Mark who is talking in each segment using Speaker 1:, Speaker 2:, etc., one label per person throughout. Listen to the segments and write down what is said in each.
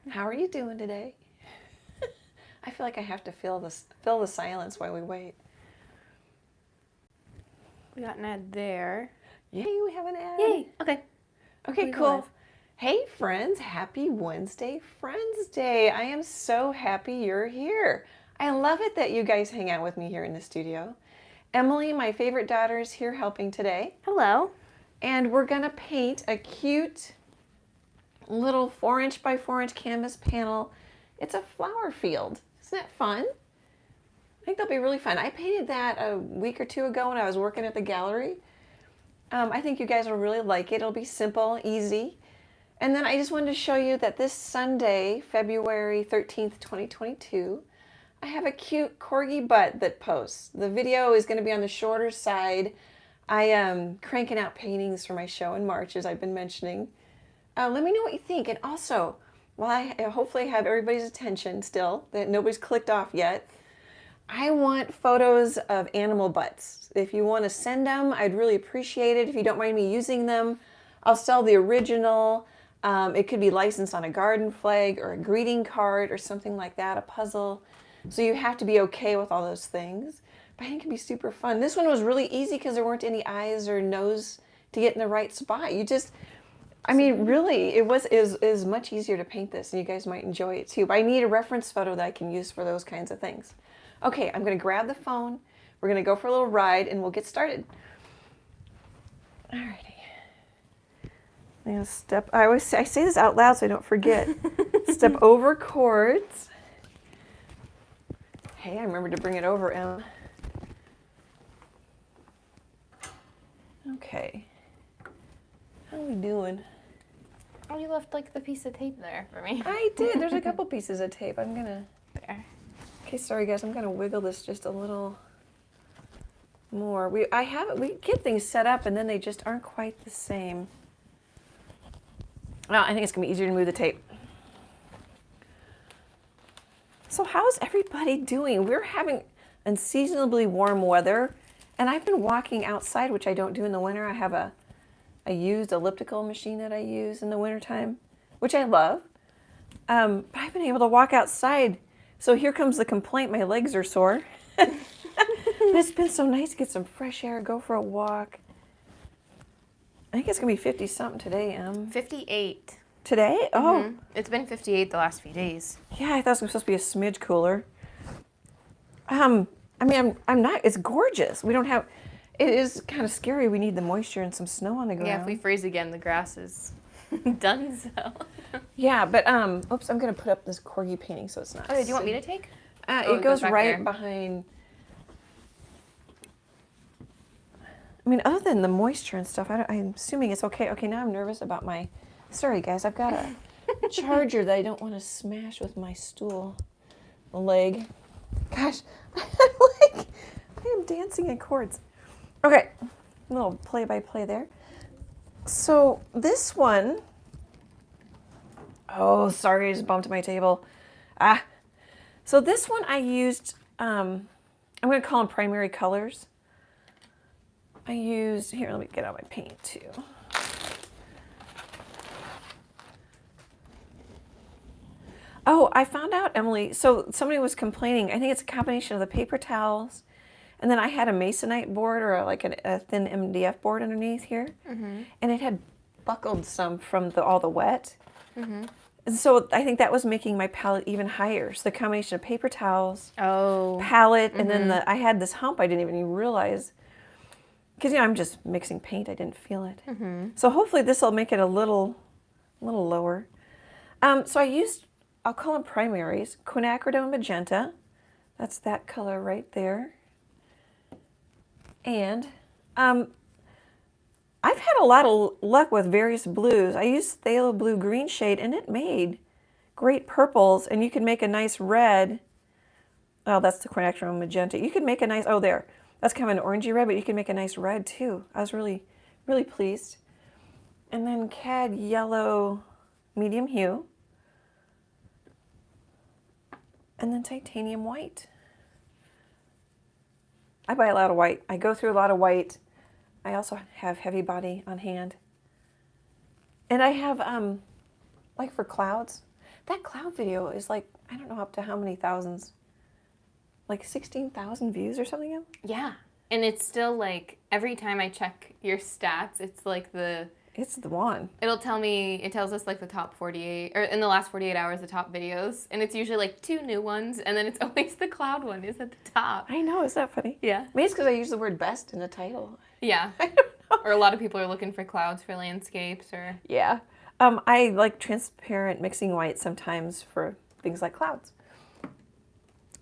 Speaker 1: How are you doing today? I feel like I have to fill the silence while we wait.
Speaker 2: We got an ad there.
Speaker 1: Yay, we have an ad.
Speaker 2: Yay. Okay.
Speaker 1: Okay, cool. Hey friends, happy Wednesday, Friends Day. I am so happy you're here. I love it that you guys hang out with me here in the studio. Emily, my favorite daughter, is here helping today.
Speaker 2: Hello.
Speaker 1: And we're gonna paint a cute little 4" by 4" canvas panel. It's a flower field. Isn't that fun? I think that'll be really fun. I painted that a week or two ago when I was working at the gallery. I think you guys will really like it. It'll be simple, easy. And then I just wanted to show you that this Sunday, February 13th, 2022, I have a cute corgi butt that posts. The video is going to be on the shorter side. I am cranking out paintings for my show in March, as I've been mentioning. Let me know what you think. And also, while I hopefully have everybody's attention still, that nobody's clicked off yet, I want photos of animal butts. If you want to send them, I'd really appreciate it. If you don't mind me using them, I'll sell the original. It could be licensed on a garden flag or a greeting card or something like that, a puzzle. So you have to be okay with all those things. But I think it can be super fun. This one was really easy because there weren't any eyes or nose to get in the right spot. You just... I mean, really, it was much easier to paint this, and you guys might enjoy it too. But I need a reference photo that I can use for those kinds of things. Okay, I'm going to grab the phone. We're going to go for a little ride, and we'll get started. Alrighty. I'm going to step. I say this out loud so I don't forget. Step over cords. Hey, I remembered to bring it over, Em. Okay. How are we doing?
Speaker 2: Oh, you left like the piece of tape there for me.
Speaker 1: I did. There's a couple pieces of tape. I'm gonna.
Speaker 2: There.
Speaker 1: Okay, sorry guys. I'm gonna wiggle this just a little more. We get things set up and then they just aren't quite the same. Well, I think it's gonna be easier to move the tape. So how's everybody doing? We're having unseasonably warm weather, and I've been walking outside, which I don't do in the winter. I have a used elliptical machine that I use in the wintertime, which I love. But I've been able to walk outside. So here comes the complaint, my legs are sore. But it's been so nice to get some fresh air, go for a walk. I think it's gonna be 50 something today,
Speaker 2: 58.
Speaker 1: Today? Oh.
Speaker 2: Mm-hmm. It's been 58 the last few days.
Speaker 1: Yeah, I thought it was supposed to be a smidge cooler. I mean, I'm not, it's gorgeous. We don't have, it is kind of scary. We need the moisture and some snow on the ground.
Speaker 2: Yeah, if we freeze again, the grass is done so.
Speaker 1: Yeah, but, oops, I'm going to put up this corgi painting so it's not.
Speaker 2: Okay, do you want me to take?
Speaker 1: It goes right there. Behind. I mean, other than the moisture and stuff, I'm assuming it's okay. Okay, now I'm nervous about my, sorry guys, I've got a charger that I don't want to smash with my stool leg. Gosh, I am dancing in chords. Okay, a little play-by-play there. So this one, oh, sorry, I just bumped my table. So this one I used, I'm going to call them primary colors. I used, here, let me get out my paint too. Oh, I found out, Emily, so somebody was complaining, I think it's a combination of the paper towels, and then I had a masonite board or like a thin MDF board underneath here, and it had buckled some from all the wet. And so I think that was making my palette even higher. So the combination of paper towels, palette, and then I had this hump I didn't even realize. Because, you know, I'm just mixing paint, I didn't feel it. So hopefully this will make it a little lower. So I used, I'll call them primaries, quinacridone magenta. That's that color right there. And I've had a lot of luck with various blues. I used phthalo blue green shade, and it made great purples, and you can make a nice red. Oh, that's the quinacridone magenta. You could make a nice, oh, there. That's kind of an orangey red, but you can make a nice red too. I was really, really pleased. And then cad yellow medium hue. And then titanium white. I buy a lot of white. I go through a lot of white. I also have heavy body on hand. And I have, like for clouds, That cloud video is like, I don't know up to how many thousands. Like 16,000 views or something?
Speaker 2: Yeah. And it's still like, every time I check your stats, it's like
Speaker 1: It's the one.
Speaker 2: it'll tell me, it tells us like the top 48, or in the last 48 hours, the top videos. And it's usually like 2 new ones, and then it's always the cloud one is at the top.
Speaker 1: I know, is that funny?
Speaker 2: Yeah.
Speaker 1: Maybe it's because I use the word best in the title.
Speaker 2: Yeah.
Speaker 1: I don't know.
Speaker 2: Or a lot of people are looking for clouds for landscapes or...
Speaker 1: Yeah. I like transparent mixing white sometimes for things like clouds.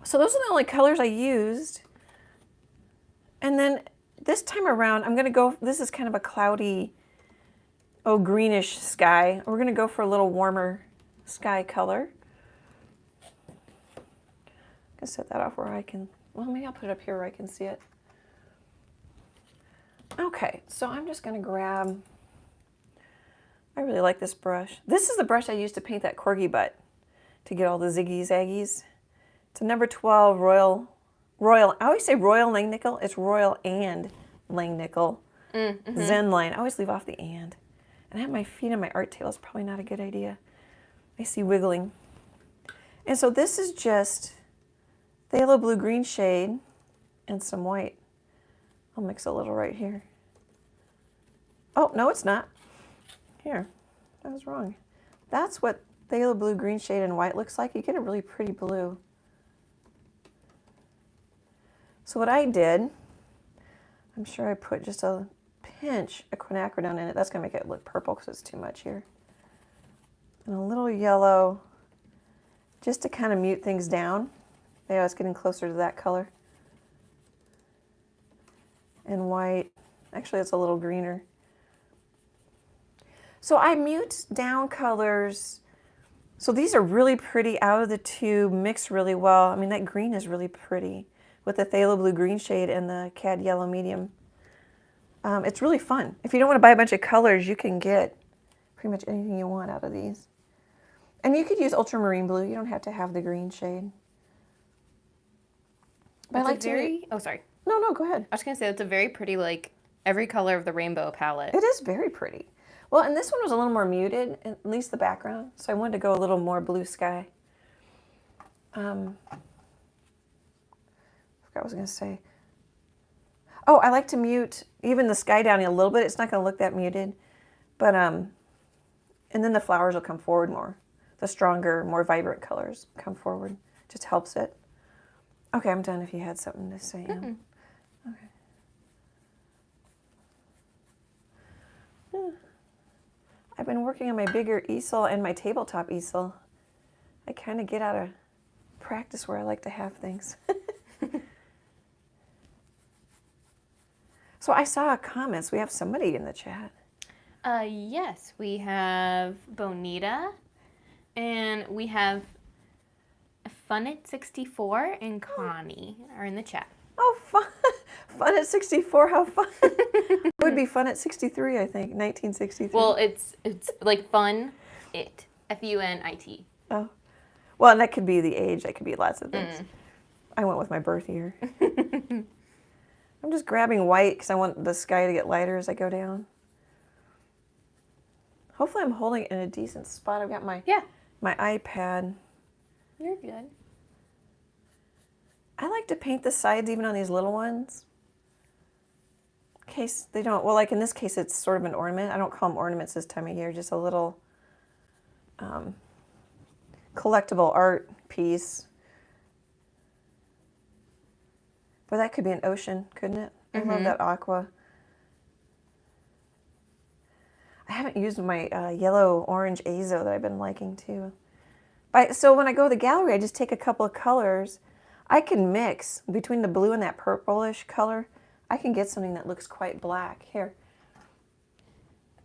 Speaker 1: So those are the only colors I used. And then this time around, I'm going to go, this is kind of a cloudy, greenish sky. We're going to go for a little warmer sky color. I'm going to set that off where I can, well, maybe I'll put it up here where I can see it. Okay, so I'm just going to grab, I really like this brush. This is the brush I used to paint that corgi butt to get all the ziggy zaggies. It's a number 12 Royal, I always say Royal Langnickel. It's Royal and Langnickel. Zen line. I always leave off the and. And I have my feet on my art table. It's probably not a good idea. I see wiggling. And so this is just the yellow blue green shade and some white. I'll mix a little right here. Oh, no, it's not. Here, I was wrong. That's what the yellow blue green shade and white looks like. You get a really pretty blue. So what I did, I'm sure I put just a pinch of quinacridone in it. That's going to make it look purple because it's too much here. And a little yellow just to kind of mute things down. Yeah, it's getting closer to that color. And white. Actually, it's a little greener. So I mute down colors. So these are really pretty out of the tube, mix really well. I mean, that green is really pretty with the phthalo blue green shade and the cad yellow medium. It's really fun. If you don't want to buy a bunch of colors, you can get pretty much anything you want out of these. And you could use ultramarine blue. You don't have to have the green shade. But I like to...
Speaker 2: Oh, sorry.
Speaker 1: No, go ahead.
Speaker 2: I was going to say, it's a very pretty, like, every color of the rainbow palette.
Speaker 1: It is very pretty. Well, and this one was a little more muted, at least the background. So I wanted to go a little more blue sky. I forgot what I was going to say. Oh, I like to mute even the sky down a little bit. It's not going to look that muted. But, and then the flowers will come forward more. The stronger, more vibrant colors come forward. Just helps it. Okay, I'm done if you had something to say. Okay. I've been working on my bigger easel and my tabletop easel. I kind of get out of practice where I like to have things. So I saw comments. We have somebody in the chat.
Speaker 2: Yes, we have Bonita, and we have Funit64 and Connie are in the chat.
Speaker 1: Oh, fun. Fun at 64, how fun. It would be fun at 63, I think, 1963.
Speaker 2: Well, it's like fun, Funit.
Speaker 1: Oh. Well, and that could be the age. That could be lots of things. I went with my birth year. I'm just grabbing white because I want the sky to get lighter as I go down. Hopefully I'm holding it in a decent spot. I've got my iPad.
Speaker 2: You're good.
Speaker 1: I like to paint the sides even on these little ones. In case they don't, well, like in this case, it's sort of an ornament. I don't call them ornaments this time of year, just a little collectible art piece. But that could be an ocean, couldn't it? I love that aqua. I haven't used my yellow-orange azo that I've been liking too. So when I go to the gallery, I just take a couple of colors. I can mix between the blue and that purplish color. I can get something that looks quite black. Here.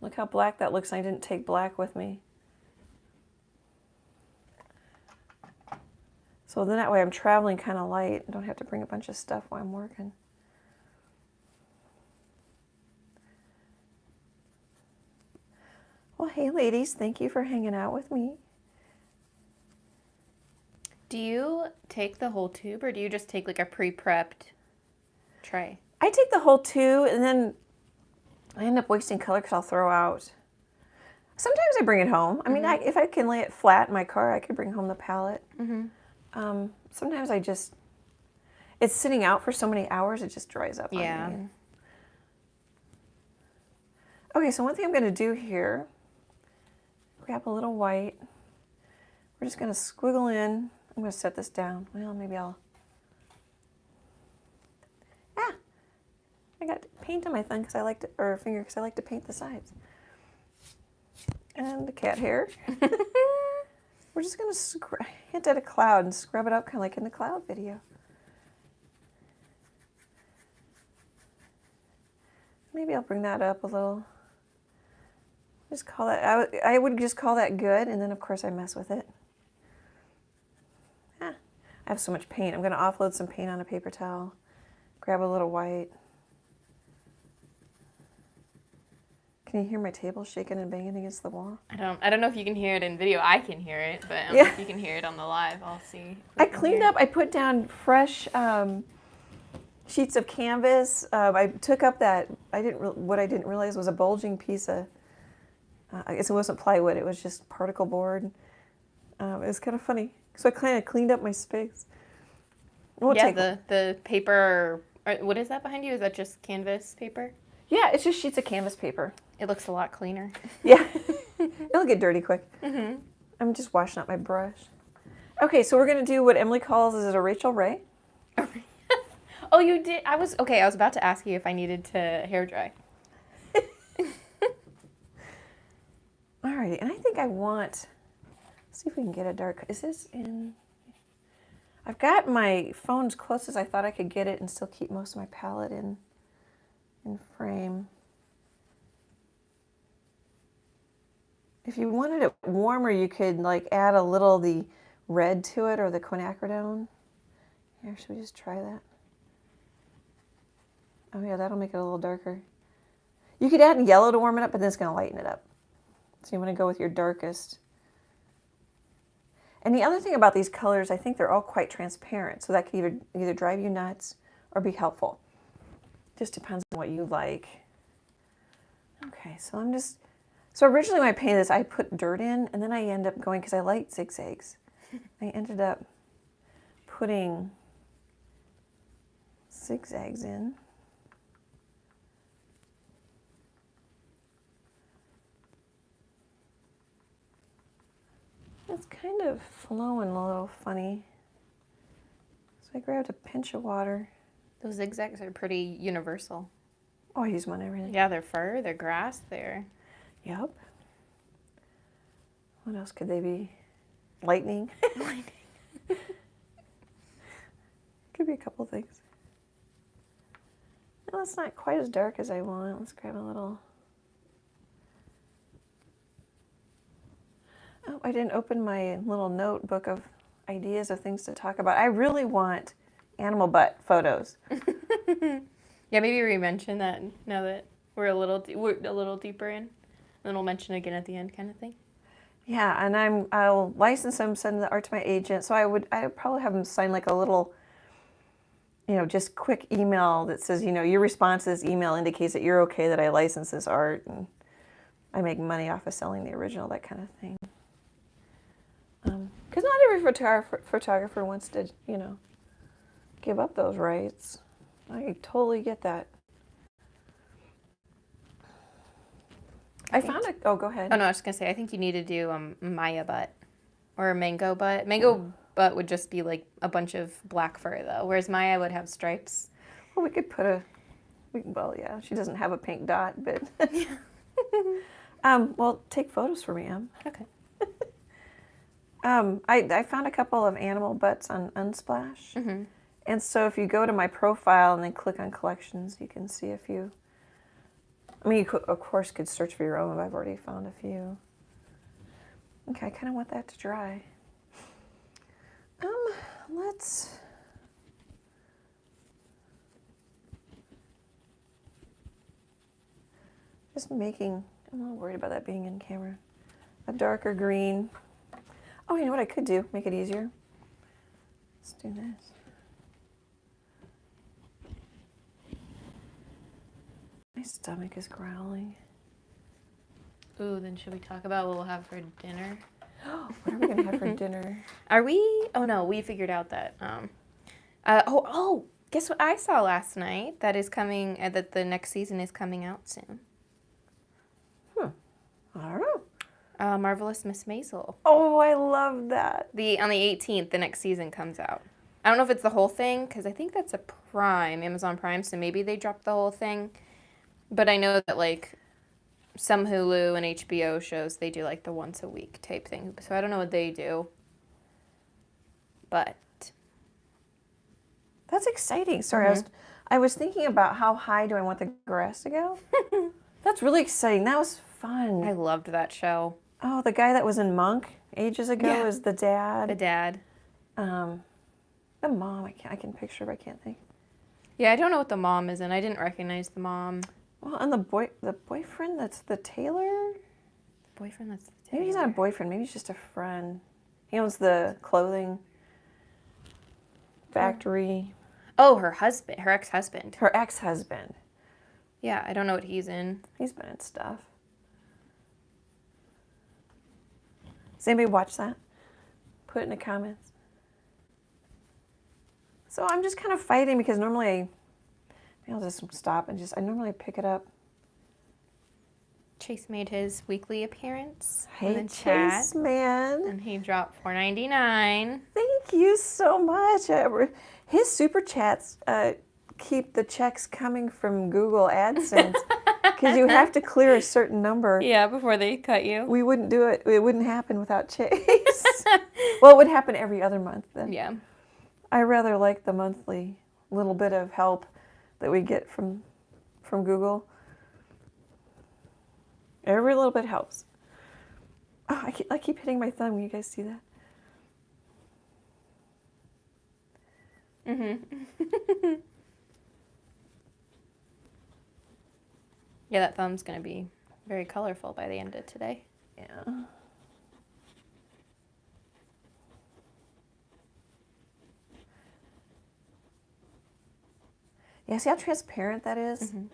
Speaker 1: Look how black that looks. I didn't take black with me. So then that way I'm traveling kind of light. I don't have to bring a bunch of stuff while I'm working. Well, hey ladies, thank you for hanging out with me.
Speaker 2: Do you take the whole tube or do you just take like a pre-prepped tray?
Speaker 1: I take the whole tube and then I end up wasting color because I'll throw out. Sometimes I bring it home. I mean, if I can lay it flat in my car, I could bring home the palette. Sometimes it's sitting out for so many hours, it just dries up
Speaker 2: Yeah.
Speaker 1: on me. Okay, so one thing I'm going to do here, grab a little white. We're just going to squiggle in. I'm going to set this down. Well, maybe I'll... I got paint on my thumb because I like to, or finger because I like to paint the sides. And the cat hair. We're just going to hint at a cloud and scrub it up kind of like in the cloud video. Maybe I'll bring that up a little. Just call that, I would just call that good, and then of course I mess with it. I have so much paint. I'm going to offload some paint on a paper towel. Grab a little white. Can you hear my table shaking and banging against the wall?
Speaker 2: I don't know if you can hear it in video. I can hear it, but if you can hear it on the live, I'll see.
Speaker 1: I cleaned up. I put down fresh sheets of canvas. I took up that. What I didn't realize was a bulging piece of. I guess it wasn't plywood. It was just particle board. It was kind of funny. So I kind of cleaned up my space.
Speaker 2: The paper. What is that behind you? Is that just canvas paper?
Speaker 1: Yeah, it's just sheets of canvas paper.
Speaker 2: It looks a lot cleaner.
Speaker 1: Yeah, it'll get dirty quick. I'm just washing up my brush. Okay, so we're gonna do what Emily calls is a Rachel Ray.
Speaker 2: Oh, you did. I was about to ask you if I needed to hair dry.
Speaker 1: Alrighty, and I think I want. Let's see if we can get a dark. Is this in? I've got my phone as close as I thought I could get it, and still keep most of my palette in frame. If you wanted it warmer, you could like add a little of the red to it or the quinacridone. Here, should we just try that? Oh yeah, that'll make it a little darker. You could add yellow to warm it up, but then it's going to lighten it up. So you want to go with your darkest. And the other thing about these colors, I think they're all quite transparent, so that could either drive you nuts or be helpful. Just depends on what you like. Okay, so so originally when I painted this, I put dirt in, and then I end up going, because I like zigzags, I ended up putting zigzags in. It's kind of flowing a little funny. So I grabbed a pinch of water.
Speaker 2: Those zigzags are pretty universal.
Speaker 1: Oh, I use them on everything.
Speaker 2: Yeah, they're fur, they're grass, they're...
Speaker 1: Yep. What else could they be? Lightning.
Speaker 2: Lightning.
Speaker 1: Could be a couple things. No, it's not quite as dark as I want. Let's grab a little. Oh, I didn't open my little notebook of ideas of things to talk about. I really want animal butt photos.
Speaker 2: Yeah, maybe re-mention that now that we're a little deeper in. Then we'll mention it again at the end, kind of thing.
Speaker 1: Yeah, and I'll license them, send the art to my agent. So I'd probably have them sign like a little, just quick email that says, your response to this email indicates that you're okay that I license this art and I make money off of selling the original, that kind of thing. Because not every photographer wants to, give up those rights. I totally get that. I found it. Oh, go ahead.
Speaker 2: Oh, no, I was just going to say, I think you need to do Maya butt or a mango butt. Mango butt would just be like a bunch of black fur, though, whereas Maya would have stripes.
Speaker 1: Well, we could put yeah, she doesn't have a pink dot, but... well, take photos for me, Em.
Speaker 2: Okay.
Speaker 1: I found a couple of animal butts on Unsplash. Mm-hmm. And so if you go to my profile and then click on collections, you can see a few. I mean, you of course could search for your own, but I've already found a few. Okay, I kind of want that to dry. Let's... Just making, I'm not worried about that being in camera. A darker green. Oh, you know what I could do? Make it easier. Let's do this. My stomach is growling.
Speaker 2: Ooh, then should we talk about what we'll have for dinner?
Speaker 1: What are we going to have for dinner?
Speaker 2: Are we? Oh no, we figured out that. Guess what I saw last night? That is coming. That the next season is coming out soon.
Speaker 1: I don't know.
Speaker 2: Marvelous Miss Maisel.
Speaker 1: Oh, I love that.
Speaker 2: On the 18th, the next season comes out. I don't know if it's the whole thing because I think that's a Amazon Prime, so maybe they dropped the whole thing. But I know that like some Hulu and HBO shows, they do like the once a week type thing. So I don't know what they do. But
Speaker 1: That's exciting. Sorry, I was thinking about how high do I want the grass to go? That's really exciting. That was fun.
Speaker 2: I loved that show.
Speaker 1: Oh, the guy that was in Monk ages ago is the dad.
Speaker 2: The dad.
Speaker 1: The mom, I can picture, but I can't think.
Speaker 2: Yeah, I don't know what the mom is in. I didn't recognize the mom.
Speaker 1: Well, and the boyfriend that's the tailor?
Speaker 2: Boyfriend that's the tailor.
Speaker 1: Maybe he's not a boyfriend. Maybe he's just a friend. He owns the clothing factory.
Speaker 2: Oh, her husband. Her ex-husband.
Speaker 1: Her ex-husband.
Speaker 2: Yeah, I don't know what he's in.
Speaker 1: He's been in stuff. Does anybody watch that? Put it in the comments. So I'm just kind of fighting because normally I'll just stop and I normally pick it up.
Speaker 2: Chase made his weekly appearance.
Speaker 1: Hey,
Speaker 2: in the chat,
Speaker 1: Chase, man.
Speaker 2: and he dropped $4.99.
Speaker 1: Thank you so much. His super chats keep the checks coming from Google AdSense because you have to clear a certain number.
Speaker 2: Yeah, before they cut you.
Speaker 1: We wouldn't do it. It wouldn't happen without Chase. Well, it would happen every other month then.
Speaker 2: Yeah.
Speaker 1: I rather like the monthly little bit of help that we get from Google. Every little bit helps. Oh, I keep hitting my thumb. Can you guys see that?
Speaker 2: Mm-hmm. Yeah, that thumb's going to be very colorful by the end of today.
Speaker 1: Yeah. Yeah, see how transparent that is? Mm-hmm.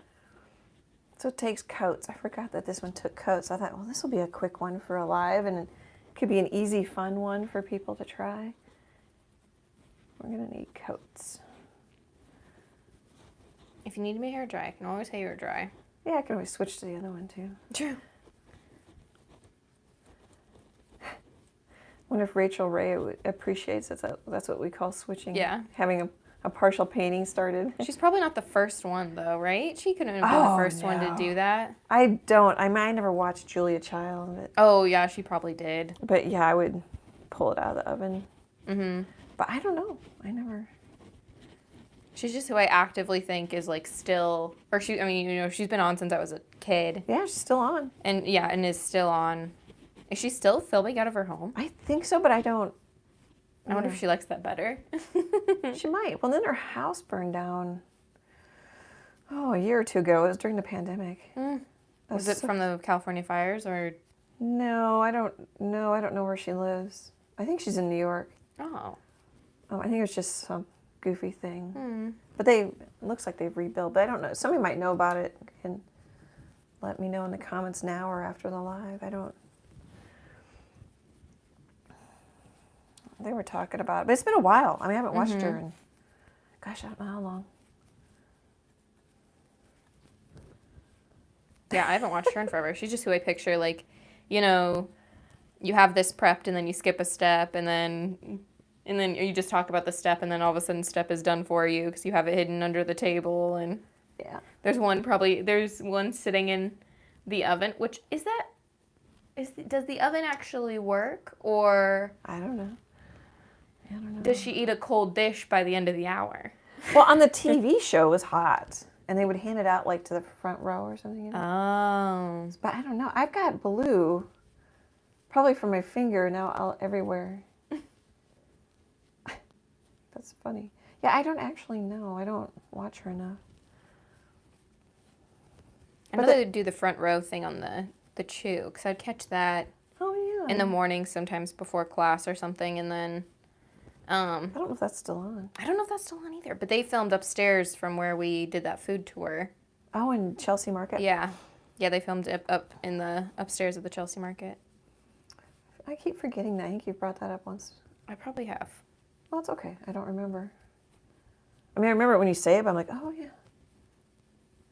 Speaker 1: So it takes coats. I forgot that this one took coats. I thought, well, this will be a quick one for a live, and it could be an easy, fun one for people to try. We're going to need coats.
Speaker 2: If you need my hair dry, I can always have your dry.
Speaker 1: Yeah, I can always switch to the other one, too.
Speaker 2: True.
Speaker 1: I wonder if Rachel Ray appreciates it. That's what we call switching.
Speaker 2: Yeah.
Speaker 1: Having a partial painting started.
Speaker 2: She's probably not the first one, though, right? She couldn't have been the first one to do that.
Speaker 1: I never watched Julia Child.
Speaker 2: Oh, yeah, she probably did.
Speaker 1: But, yeah, I would pull it out of the oven.
Speaker 2: Mm-hmm.
Speaker 1: But I don't know. I never...
Speaker 2: She's just who I actively think is, like, still... she's been on since I was a kid.
Speaker 1: Yeah, she's still on.
Speaker 2: And, yeah, and is still on. Is she still filming out of her home?
Speaker 1: I think so, but I don't...
Speaker 2: I wonder if she likes that better.
Speaker 1: She might. Well, then her house burned down, a year or two ago. It was during the pandemic.
Speaker 2: Was it from the California fires or?
Speaker 1: No, I don't know. I don't know where she lives. I think she's in New York.
Speaker 2: Oh.
Speaker 1: I think it was just some goofy thing. But it looks like they've rebuilt. But I don't know. Somebody might know about it and let me know in the comments now or after the live. I don't. They were talking about it, but it's been a while. I haven't watched her in, gosh, I don't know how long.
Speaker 2: Yeah, I haven't watched her in forever. She's just who I picture, like, you have this prepped and then you skip a step and then you just talk about the step and then all of a sudden step is done for you because you have it hidden under the table and
Speaker 1: yeah.
Speaker 2: There's one sitting in the oven, which does the oven actually work or?
Speaker 1: I don't know.
Speaker 2: Does she eat a cold dish by the end of the hour?
Speaker 1: Well, on the TV show, it was hot. And they would hand it out, like, to the front row or something.
Speaker 2: Oh.
Speaker 1: But I don't know. I've got blue, probably from my finger, now everywhere. That's funny. Yeah, I don't actually know. I don't watch her enough.
Speaker 2: I know they do the front row thing on the Chew, because I'd catch that in the morning sometimes before class or something, and then...
Speaker 1: I don't know if that's still on.
Speaker 2: I don't know if that's still on either, but they filmed upstairs from where we did that food tour.
Speaker 1: Oh, in Chelsea Market?
Speaker 2: Yeah. Yeah, they filmed it up in the upstairs of the Chelsea Market.
Speaker 1: I keep forgetting that. I think you brought that up once.
Speaker 2: I probably have.
Speaker 1: Well, it's okay. I don't remember. I mean, I remember it when you say it, but I'm like, oh, yeah.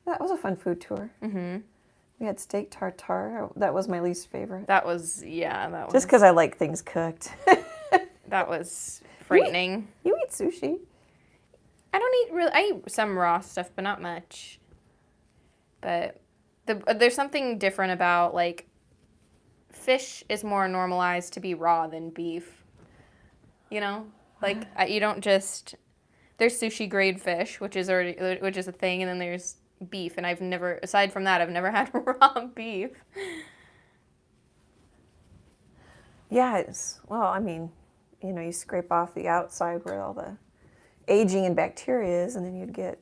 Speaker 1: That was a fun food tour.
Speaker 2: Mm-hmm.
Speaker 1: We had steak tartare. That was my least favorite.
Speaker 2: That was, yeah, that was.
Speaker 1: Just because I like things cooked.
Speaker 2: That was frightening.
Speaker 1: You eat sushi.
Speaker 2: I don't eat really. I eat some raw stuff, but not much. But there's something different about, like, fish is more normalized to be raw than beef. You know? Like, you don't just... There's sushi grade fish, which is a thing, and then there's beef, and I've never... Aside from that, I've never had raw beef.
Speaker 1: Yeah, well, I mean, you know, you scrape off the outside where all the aging and bacteria is, and then you'd get,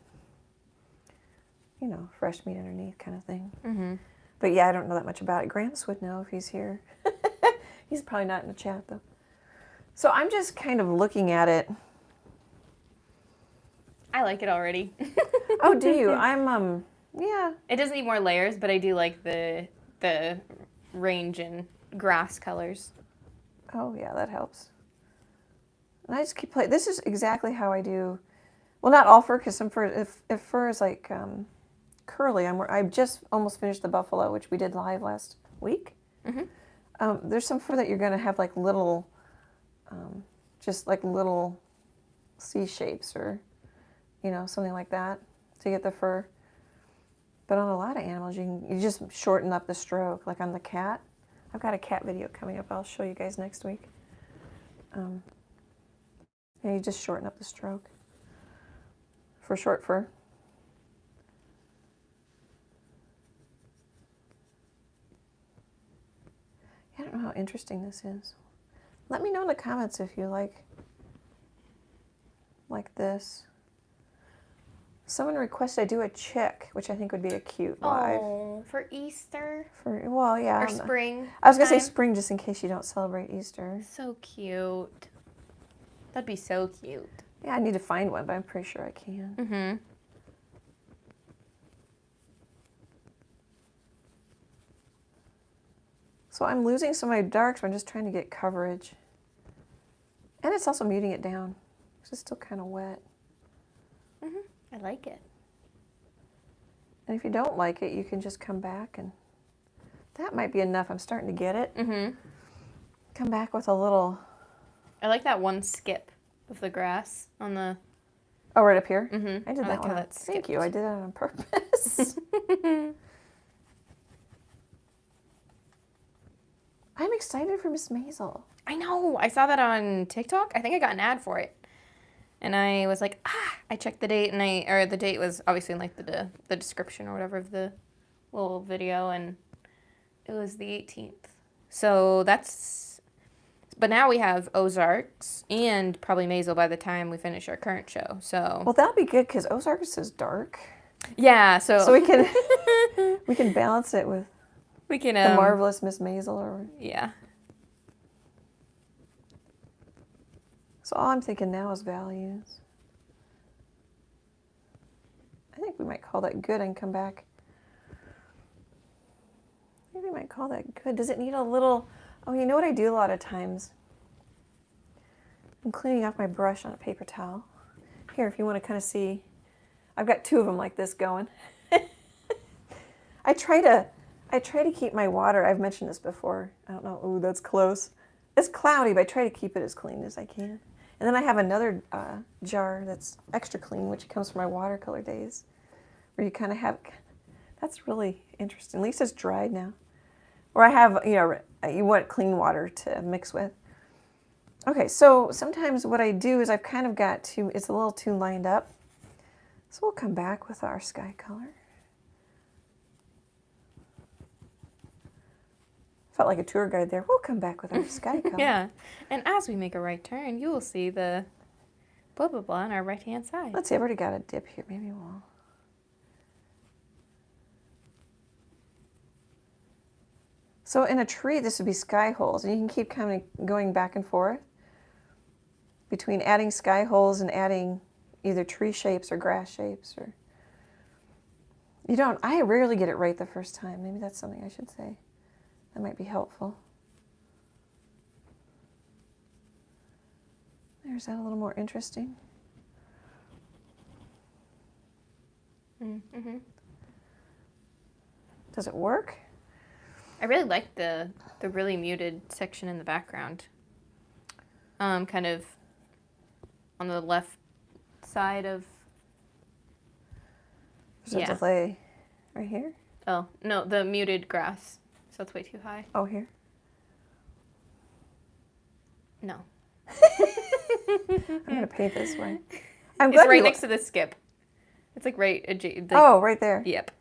Speaker 1: you know, fresh meat underneath kind of thing.
Speaker 2: Mm-hmm.
Speaker 1: But yeah, I don't know that much about it. Gramps would know if he's here. He's probably not in the chat, though. So I'm just kind of looking at it.
Speaker 2: I like it already.
Speaker 1: Oh, do you? I'm, yeah.
Speaker 2: It does need more layers, but I do like the range in grass colors.
Speaker 1: Oh, yeah, that helps. And I just keep playing. This is exactly how I do. Well, not all fur, because some fur, if fur is like curly, I just almost finished the buffalo, which we did live last week. Mm-hmm. There's some fur that you're going to have like little, just like little C shapes or, you know, something like that to get the fur. But on a lot of animals, you just shorten up the stroke. Like on the cat, I've got a cat video coming up. I'll show you guys next week. And you just shorten up the stroke for short fur. I don't know how interesting this is. Let me know in the comments if you like this. Someone requested I do a chick, which I think would be a cute live.
Speaker 2: Oh, for Easter?
Speaker 1: Well, yeah.
Speaker 2: Or spring?
Speaker 1: I was going to say spring just in case you don't celebrate Easter.
Speaker 2: So cute. That'd be so cute.
Speaker 1: Yeah, I need to find one, but I'm pretty sure I can.
Speaker 2: Mm-hmm.
Speaker 1: So I'm losing some of my darks, but I'm just trying to get coverage. And it's also muting it down. It's still kind of wet.
Speaker 2: Mm-hmm. I like it.
Speaker 1: And if you don't like it, you can just come back, and that might be enough. I'm starting to get it.
Speaker 2: Mm-hmm.
Speaker 1: Come back with a little...
Speaker 2: I like that one skip of the grass on the...
Speaker 1: Oh, right up here?
Speaker 2: Mm-hmm.
Speaker 1: I did that one. Thank you. I did that on purpose. I'm excited for Miss Maisel.
Speaker 2: I know. I saw that on TikTok. I think I got an ad for it. And I was like, I checked the date, and the date was obviously in like the description or whatever of the little video, and it was the 18th. So but now we have Ozarks and probably Maisel by the time we finish our current show. So
Speaker 1: well, that'll be good because Ozarks is dark.
Speaker 2: Yeah, so
Speaker 1: we can we can balance it with
Speaker 2: the
Speaker 1: marvelous Miss Maisel, or
Speaker 2: yeah.
Speaker 1: So all I'm thinking now is values. I think we might call that good and come back. I think we might call that good. Does it need a little... Oh, you know what I do a lot of times? I'm cleaning off my brush on a paper towel. Here, if you want to kind of see. I've got two of them like this going. I try to keep my water... I've mentioned this before. I don't know. Ooh, that's close. It's cloudy, but I try to keep it as clean as I can. And then I have another jar that's extra clean, which comes from my watercolor days, where you kind of have, that's really interesting. At least it's dried now. Or I have, you know, you want clean water to mix with. Okay, so sometimes what I do is I've kind of got it's a little too lined up. So we'll come back with our sky color. Felt like a tour guide there. We'll come back with our sky color.
Speaker 2: Yeah. And as we make a right turn, you will see the blah, blah, blah on our right-hand side.
Speaker 1: Let's see. I've already got a dip here. Maybe we'll... So in a tree, this would be sky holes. And you can keep kind of going back and forth between adding sky holes and adding either tree shapes or grass shapes. Or You don't. I rarely get it right the first time. Maybe that's something I should say. That might be helpful. There's that a little more interesting.
Speaker 2: Mm-hmm.
Speaker 1: Does it work?
Speaker 2: I really like the really muted section in the background. Kind of on the left side of.
Speaker 1: There's a delay right here.
Speaker 2: Oh no, the muted grass. So it's way too high.
Speaker 1: Oh, here.
Speaker 2: No.
Speaker 1: I'm gonna paint this way.
Speaker 2: It's right next to the skip. It's like right adjacent.
Speaker 1: Oh, right there.
Speaker 2: Yep.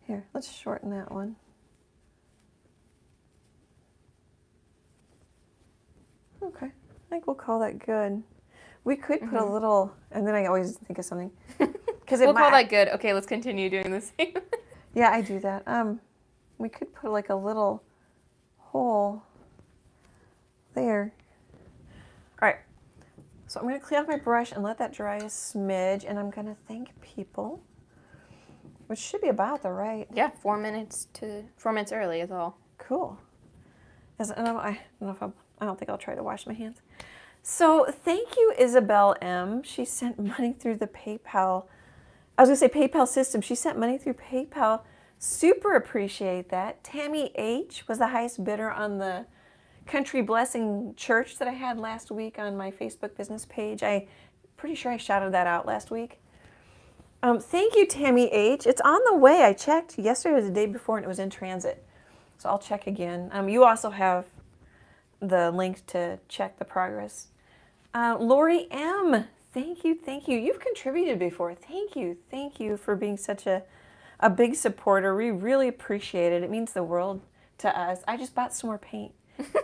Speaker 1: Here, let's shorten that one. Okay, I think we'll call that good. We could put a little, and then I always think of something.
Speaker 2: We'll call that good. Okay, let's continue doing the same.
Speaker 1: Yeah, I do that. We could put like a little hole there. All right, so I'm gonna clean off my brush and let that dry a smidge, and I'm gonna thank people, which should be about the right.
Speaker 2: Yeah, 4 minutes early is all.
Speaker 1: Cool. I don't think I'll try to wash my hands. So thank you, Isabel M. She sent money through the PayPal. I was going to say PayPal system. She sent money through PayPal. Super appreciate that. Tammy H. was the highest bidder on the Country Blessing Church that I had last week on my Facebook business page. I'm pretty sure I shouted that out last week. Thank you, Tammy H. It's on the way. I checked yesterday or the day before and it was in transit. So I'll check again. You also have the link to check the progress. Lori M. Thank you. You've contributed before. Thank you for being such a big supporter. We really appreciate it. It means the world to us. I just bought some more paint.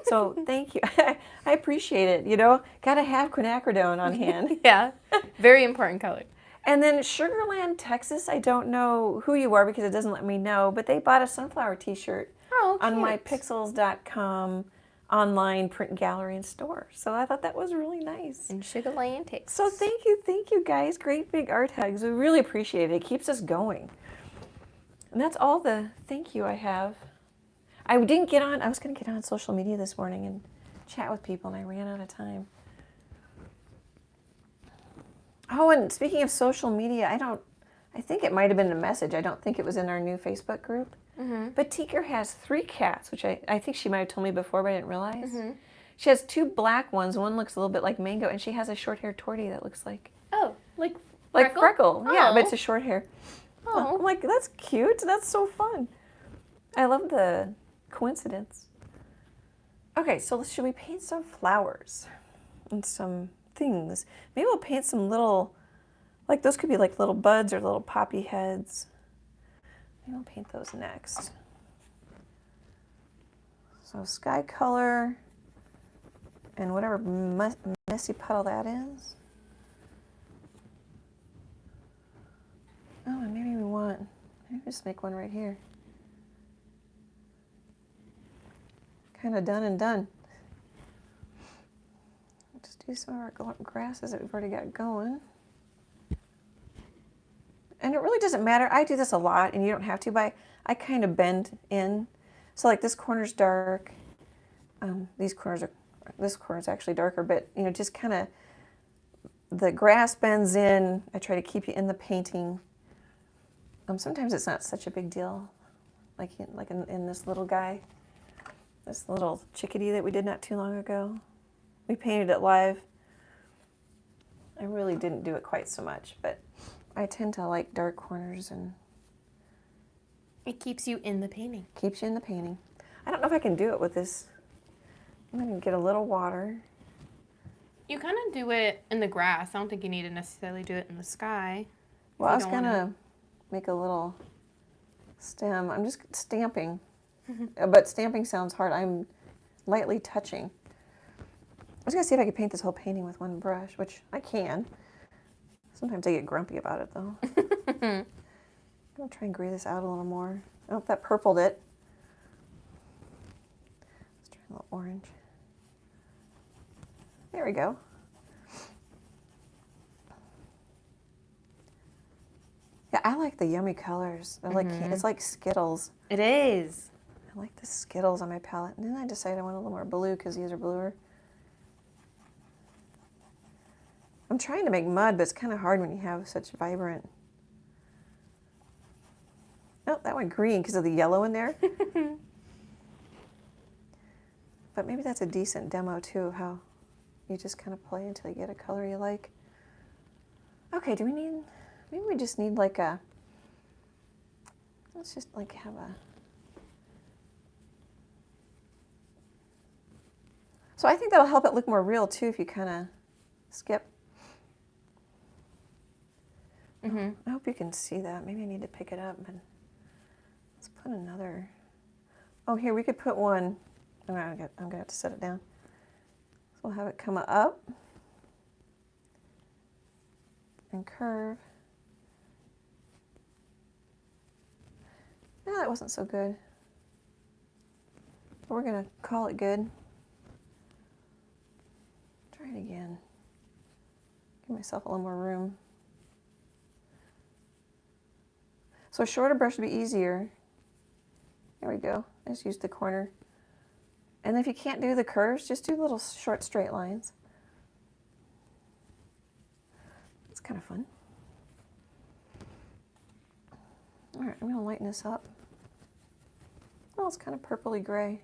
Speaker 1: So thank you. I appreciate it. You know, gotta have quinacridone on hand.
Speaker 2: Yeah, very important color.
Speaker 1: And then Sugarland, Texas, I don't know who you are because it doesn't let me know, but they bought a sunflower t-shirt on mypixels.com online print gallery and store. So I thought that was really nice.
Speaker 2: In Sugarland, Texas.
Speaker 1: So thank you guys. Great big art hugs. We really appreciate it. It keeps us going. And that's all the thank you I have. I was going to get on social media this morning and chat with people and I ran out of time. Oh, and speaking of social media, I think it might have been a message. I don't think it was in our new Facebook group. Mm-hmm. But Teaker has 3 cats, which I think she might have told me before, but I didn't realize. Mm-hmm. She has 2 black ones. One looks a little bit like Mango, and she has a short-haired tortie that looks like...
Speaker 2: Oh, like
Speaker 1: Freckle.
Speaker 2: Oh.
Speaker 1: Yeah, but it's a short hair.
Speaker 2: Oh.
Speaker 1: I'm like, that's cute. That's so fun. I love the coincidence. Okay, so should we paint some flowers and some things? Maybe we'll paint some little, like those could be like little buds or little poppy heads. Maybe we'll paint those next. So sky color and whatever messy puddle that is. Oh, and maybe just make one right here. Kind of done and done. Just do some of our grasses that we've already got going. And it really doesn't matter. I do this a lot, and you don't have to, but I kind of bend in. So like this corner's dark. This corner's actually darker, but you know, just kind of the grass bends in. I try to keep you in the painting. Sometimes it's not such a big deal, like in this little guy, this little chickadee that we did not too long ago. We painted it live. I really didn't do it quite so much, but I tend to like dark corners and
Speaker 2: it keeps you in the painting.
Speaker 1: Keeps you in the painting. I don't know if I can do it with this. I'm going to get a little water.
Speaker 2: You kind of do it in the grass. I don't think you need to necessarily do it in the sky.
Speaker 1: Well, I was going to make a little stem. I'm just stamping, but stamping sounds hard. I'm lightly touching. I was going to see if I could paint this whole painting with one brush, which I can. Sometimes I get grumpy about it, though. I'm going to try and gray this out a little more. Oh, that purpled it. Let's try a little orange. There we go. Yeah, I like the yummy colors. They're like it's like Skittles.
Speaker 2: It is.
Speaker 1: I like the Skittles on my palette. And then I decided I want a little more blue because these are bluer. I'm trying to make mud, but it's kind of hard when you have such vibrant. Oh, that went green because of the yellow in there. But maybe that's a decent demo too, how you just kind of play until you get a color you like. Okay, do we need, maybe we just need like a, let's just like have a, so I think that'll help it look more real too if you kind of skip. I hope you can see that. Maybe I need to pick it up, but let's put another. Oh, here, we could put one. I'm gonna have to set it down. So we'll have it come up and curve. No, that wasn't so good. But we're gonna call it good. Try it again. Give myself a little more room. So a shorter brush would be easier. There we go. I just used the corner. And if you can't do the curves, just do little short straight lines. It's kind of fun. All right, I'm going to lighten this up. Oh, it's kind of purpley gray.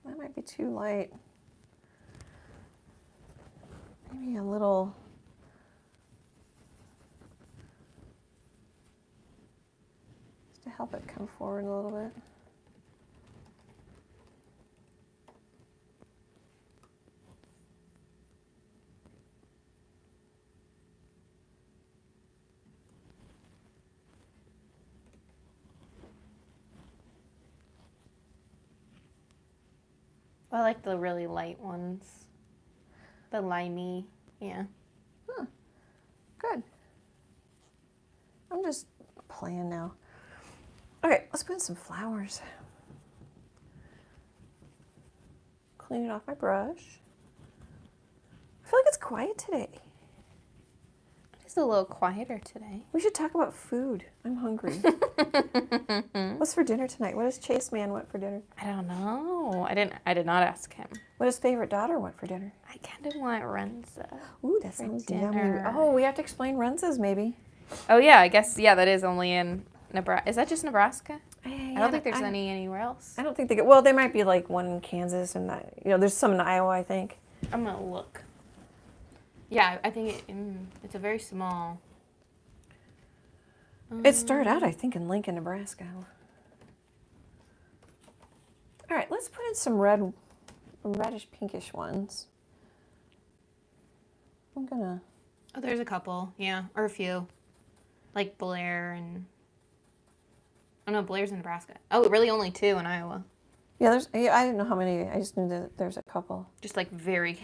Speaker 1: That might be too light. Maybe a little. To help it come forward a little bit.
Speaker 2: I like the really light ones. The limey, yeah.
Speaker 1: Huh. Good. I'm just playing now. Okay, let's put in some flowers. Clean it off my brush. I feel like it's quiet today.
Speaker 2: It's a little quieter today.
Speaker 1: We should talk about food. I'm hungry. What's for dinner tonight? What does Chase Man want for dinner?
Speaker 2: I don't know. I did not ask him.
Speaker 1: What does favorite daughter want for dinner?
Speaker 2: I kind of want Runza.
Speaker 1: Ooh, that sounds yummy.
Speaker 2: dinner.
Speaker 1: Oh, we have to explain Runzas maybe.
Speaker 2: Oh yeah, I guess that is only in Nebraska. Is that just Nebraska?
Speaker 1: Yeah,
Speaker 2: I don't think there's any anywhere else.
Speaker 1: I don't think they get. Well, there might be like one in Kansas, and there's some in Iowa, I think.
Speaker 2: I'm gonna look. Yeah, I think it's a very small.
Speaker 1: It started out, I think, in Lincoln, Nebraska. All right, let's put in some reddish pinkish ones. I'm gonna.
Speaker 2: Oh, there's a couple, yeah, or a few, like Blair and. Oh no, Blair's in Nebraska. Oh, really? Only 2 in Iowa.
Speaker 1: Yeah, I didn't know how many. I just knew that there's a couple.
Speaker 2: Just like very,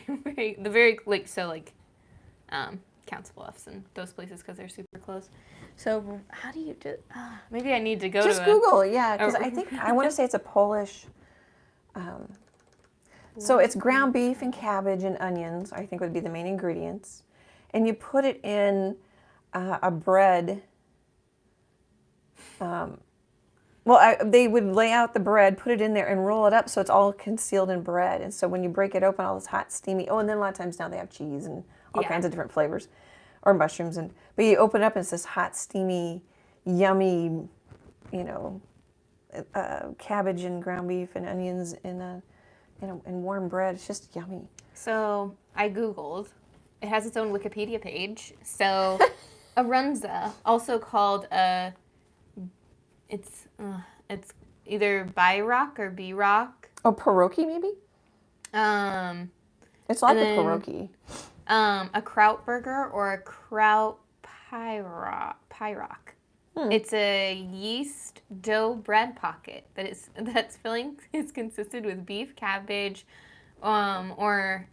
Speaker 2: Council Bluffs and those places because they're super close. So how do you do? Maybe I need to go
Speaker 1: just
Speaker 2: to
Speaker 1: Google, yeah, because I think I want to say it's a Polish. So it's ground beef and cabbage and onions. I think would be the main ingredients, and you put it in a bread. They would lay out the bread, put it in there, and roll it up so it's all concealed in bread. And so when you break it open, all this hot, steamy. Oh, and then a lot of times now they have cheese and all kinds of different flavors, or mushrooms. But you open it up, and it's this hot, steamy, yummy, cabbage and ground beef and onions in warm bread. It's just yummy.
Speaker 2: So I Googled. It has its own Wikipedia page. So a runza, also called a. It's either Bierock or B-Rock.
Speaker 1: Oh, pierogi maybe? It's like a pierogi.
Speaker 2: A kraut burger or a kraut pyrock. It's a yeast dough bread pocket that's filling is consisted with beef, cabbage, or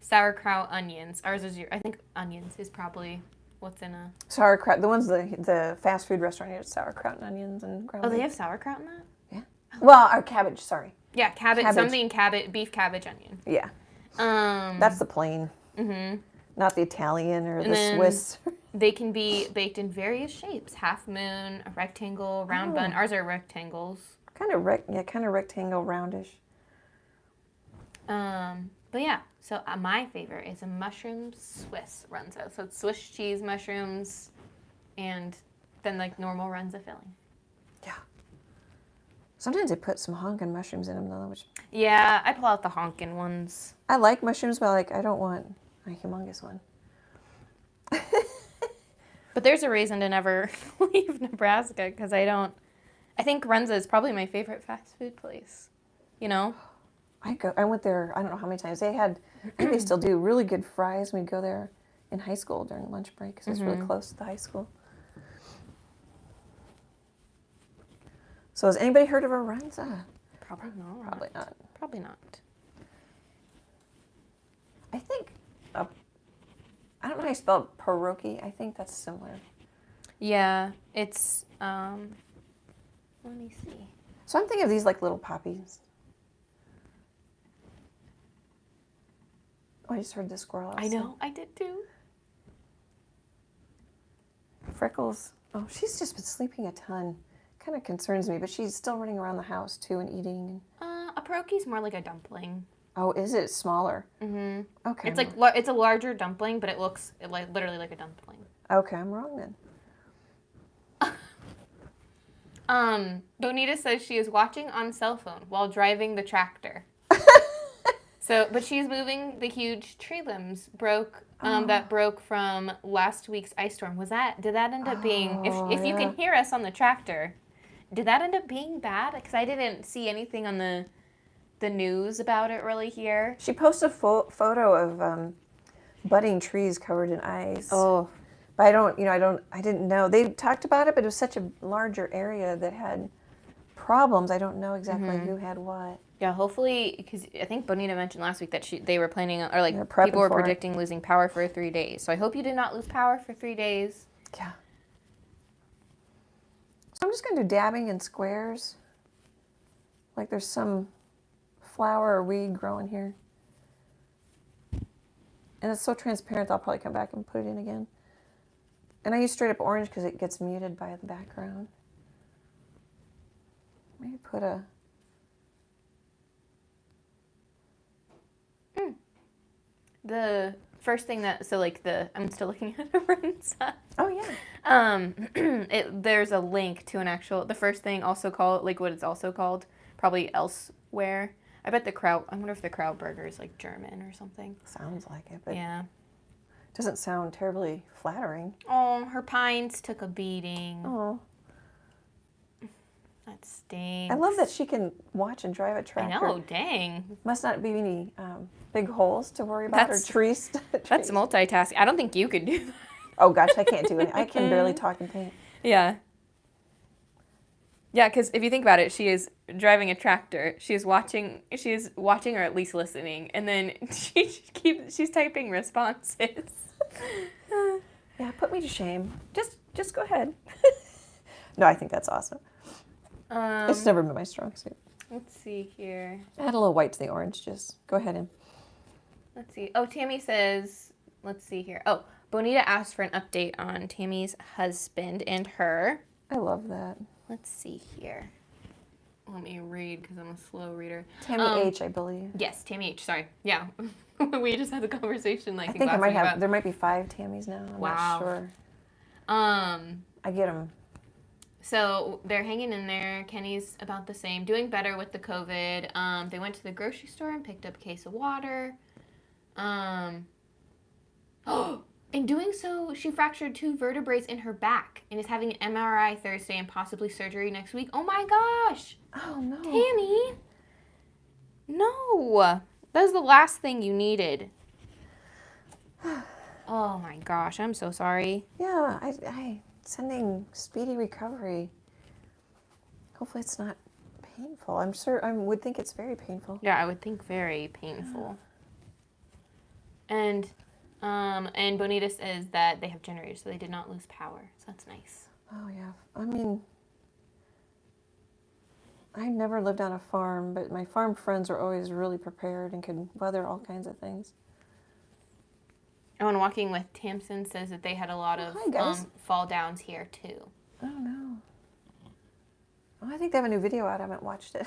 Speaker 2: sauerkraut onions. Ours is I think onions is probably what's in a
Speaker 1: sauerkraut. The ones the fast food restaurant here, sauerkraut and onions and ground beef.
Speaker 2: They have sauerkraut in that?
Speaker 1: Yeah. Well, our cabbage. Sorry.
Speaker 2: Yeah, cabbage, beef, cabbage, onion.
Speaker 1: Yeah. That's the plain.
Speaker 2: Mm-hmm.
Speaker 1: Not the Italian or
Speaker 2: And
Speaker 1: the
Speaker 2: then
Speaker 1: Swiss.
Speaker 2: They can be baked in various shapes: half moon, a rectangle, round bun. Ours are rectangles.
Speaker 1: Kind of rectangle, roundish.
Speaker 2: But yeah, so my favorite is a mushroom Swiss runza. So it's Swiss cheese mushrooms, and then like normal runza filling.
Speaker 1: Yeah. Sometimes they put some honkin' mushrooms in them though, which.
Speaker 2: Yeah, I pull out the honkin' ones.
Speaker 1: I like mushrooms, but like I don't want a humongous one.
Speaker 2: But there's a reason to never leave Nebraska because I think Runza is probably my favorite fast food place. You know?
Speaker 1: I went there, I don't know how many times. They had, I think they still do really good fries. We'd go there in high school during lunch break because it's really close to the high school. So has anybody heard of a Runza?
Speaker 2: Probably not.
Speaker 1: Probably not.
Speaker 2: Probably not.
Speaker 1: I think, I don't know how you spell pierogi. I think that's similar.
Speaker 2: Yeah, it's, let me see.
Speaker 1: So I'm thinking of these like little poppies. Oh, I just heard the squirrel outside.
Speaker 2: I know, I did too.
Speaker 1: Freckles. Oh, she's just been sleeping a ton. Kind of concerns me, but she's still running around the house too and eating.
Speaker 2: A pierogi's more like a dumpling.
Speaker 1: Oh, is it smaller?
Speaker 2: Mm-hmm.
Speaker 1: Okay.
Speaker 2: It's like it's a larger dumpling, but it looks like literally like a dumpling.
Speaker 1: Okay, I'm wrong then.
Speaker 2: Bonita says she is watching on cell phone while driving the tractor. But she's moving the huge tree limbs that broke from last week's ice storm. Did that end up being, if you can hear us on the tractor, did that end up being bad? Because I didn't see anything on the news about it really here.
Speaker 1: She posted a photo of budding trees covered in ice.
Speaker 2: Oh.
Speaker 1: But I didn't know. They talked about it, but it was such a larger area that had problems. I don't know exactly who had what.
Speaker 2: Yeah, hopefully, because I think Bonita mentioned last week that they were planning, or like
Speaker 1: They're
Speaker 2: people were
Speaker 1: prepping for
Speaker 2: predicting losing power for 3 days. So I hope you did not lose power for 3 days.
Speaker 1: Yeah. So I'm just going to do dabbing in squares. Like there's some flower or weed growing here. And it's so transparent, I'll probably come back and put it in again. And I use straight up orange because it gets muted by the background. Maybe put a...
Speaker 2: The first thing I'm still looking at a Renza.
Speaker 1: Oh, yeah.
Speaker 2: There's a link to the first thing also called, like what it's also called, probably elsewhere. I wonder if the Kraut burger is like German or something.
Speaker 1: Sounds like it, but
Speaker 2: yeah.
Speaker 1: Doesn't sound terribly flattering.
Speaker 2: Oh, her pines took a beating.
Speaker 1: Oh.
Speaker 2: That stinks.
Speaker 1: I love that she can watch and drive a tractor.
Speaker 2: I know, dang.
Speaker 1: Must not be any big holes to worry about or trees.
Speaker 2: That's multitasking. I don't think you could do that.
Speaker 1: Oh gosh, I can't do it. I can barely talk and paint.
Speaker 2: Yeah. Yeah, because if you think about it, she is driving a tractor. She is watching or at least listening, and then she's typing responses.
Speaker 1: Yeah, put me to shame. Just go ahead. No, I think that's awesome. It's never been my strong suit.
Speaker 2: Let's see here.
Speaker 1: Add a little white to the orange. Just go ahead and.
Speaker 2: Let's see. Oh, Tammy says, let's see here. Oh, Bonita asked for an update on Tammy's husband and her.
Speaker 1: I love that.
Speaker 2: Let's see here. Let me read because I'm a slow reader.
Speaker 1: Tammy H, I believe.
Speaker 2: Yes, Tammy H. Sorry. Yeah. We just had the conversation.
Speaker 1: I think there might be 5 Tammys now. I'm not sure. I get them.
Speaker 2: So they're hanging in there. Kenny's about the same, doing better with the COVID. They went to the grocery store and picked up a case of water. In doing so, she fractured 2 vertebrae in her back and is having an MRI Thursday and possibly surgery next week. Oh my gosh!
Speaker 1: Oh no.
Speaker 2: Tammy! No! That was the last thing you needed. Oh my gosh, I'm so sorry.
Speaker 1: Yeah, I sending speedy recovery. Hopefully it's not painful. I'm sure I would think it's very painful.
Speaker 2: Yeah, I would think very painful. And Bonita says that they have generators, so they did not lose power. So that's nice.
Speaker 1: Oh yeah. I mean, I never lived on a farm, but my farm friends were always really prepared and could weather all kinds of things.
Speaker 2: Oh, and Walking with Tamsin says that they had a lot of
Speaker 1: hi, guys.
Speaker 2: fall downs here too.
Speaker 1: Oh no. Oh, I think they have a new video out. I haven't watched it.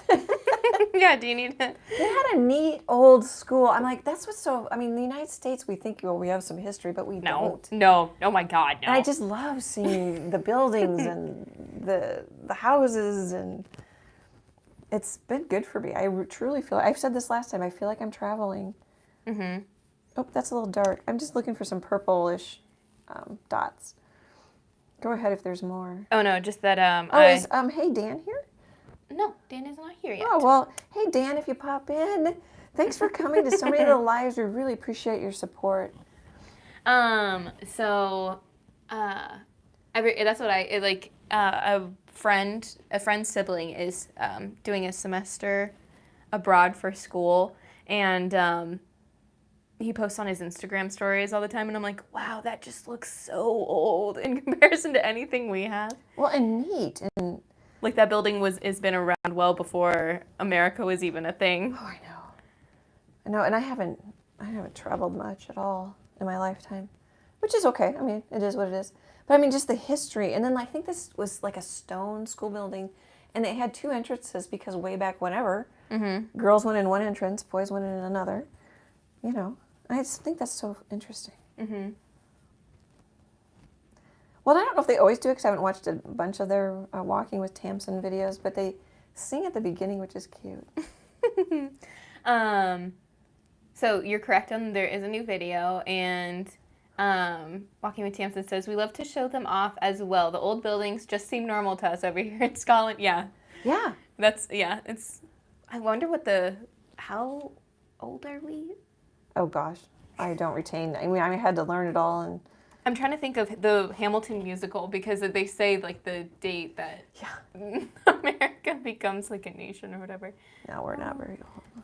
Speaker 2: Yeah, do you need it?
Speaker 1: They had a neat old school. I'm like, that's what's so. I mean, the United States, we think, well, we have some history, but we don't.
Speaker 2: No. Oh my God, no.
Speaker 1: And I just love seeing the buildings and the houses, and it's been good for me. I truly feel. I've said this last time. I feel like I'm traveling.
Speaker 2: Mm-hmm.
Speaker 1: Oh, that's a little dark. I'm just looking for some purplish dots. Go ahead if there's more.
Speaker 2: Oh no, just that
Speaker 1: Is hey Dan here?
Speaker 2: No, Dan is not here yet.
Speaker 1: Oh well, hey Dan, if you pop in, thanks for coming to so many of the lives. We really appreciate your support.
Speaker 2: So, that's what a friend's sibling is doing a semester abroad for school, and he posts on his Instagram stories all the time, and I'm like, wow, that just looks so old in comparison to anything we have.
Speaker 1: Well, and neat, and
Speaker 2: like that building has been around well before America was even a thing.
Speaker 1: oh, I know, and I haven't traveled much at all in my lifetime, which is okay. I mean, it is what it is. But I mean, just the history, and then I think this was like a stone school building, and it had two entrances because way back whenever, girls went in one entrance, boys went in another. You know, I just think that's so interesting.
Speaker 2: Mm-hmm.
Speaker 1: Well, I don't know if they always do it because I haven't watched a bunch of their Walking with Tamsin videos, but they sing at the beginning, which is cute.
Speaker 2: So you're correct on there is a new video, and Walking with Tamsin says, we love to show them off as well. The old buildings just seem normal to us over here in Scotland. Yeah.
Speaker 1: Yeah.
Speaker 2: I wonder how old are we?
Speaker 1: Oh, gosh. I don't retain. I mean, I had to learn it all. And
Speaker 2: I'm trying to think of the Hamilton musical because they say, like, the date that America becomes, like, a nation or whatever.
Speaker 1: No, we're not very old.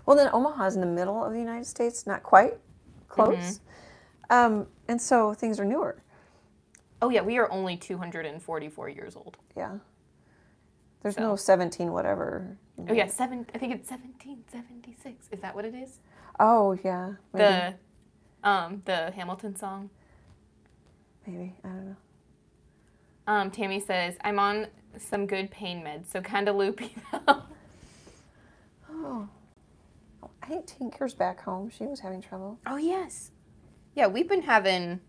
Speaker 1: Well, then Omaha's in the middle of the United States. Not quite. Close. And so things are newer.
Speaker 2: Oh, yeah. We are only 244 years old.
Speaker 1: Yeah. There's no 17 whatever.
Speaker 2: Oh, yeah. I think it's 1776. Is that what it is?
Speaker 1: Oh, yeah. Maybe.
Speaker 2: The Hamilton song.
Speaker 1: Maybe. I don't know.
Speaker 2: Tammy says, I'm on some good pain meds, so kind of loopy though.
Speaker 1: Oh. I think Tinker's back home. She was having trouble.
Speaker 2: Oh, yes. Yeah, we've been having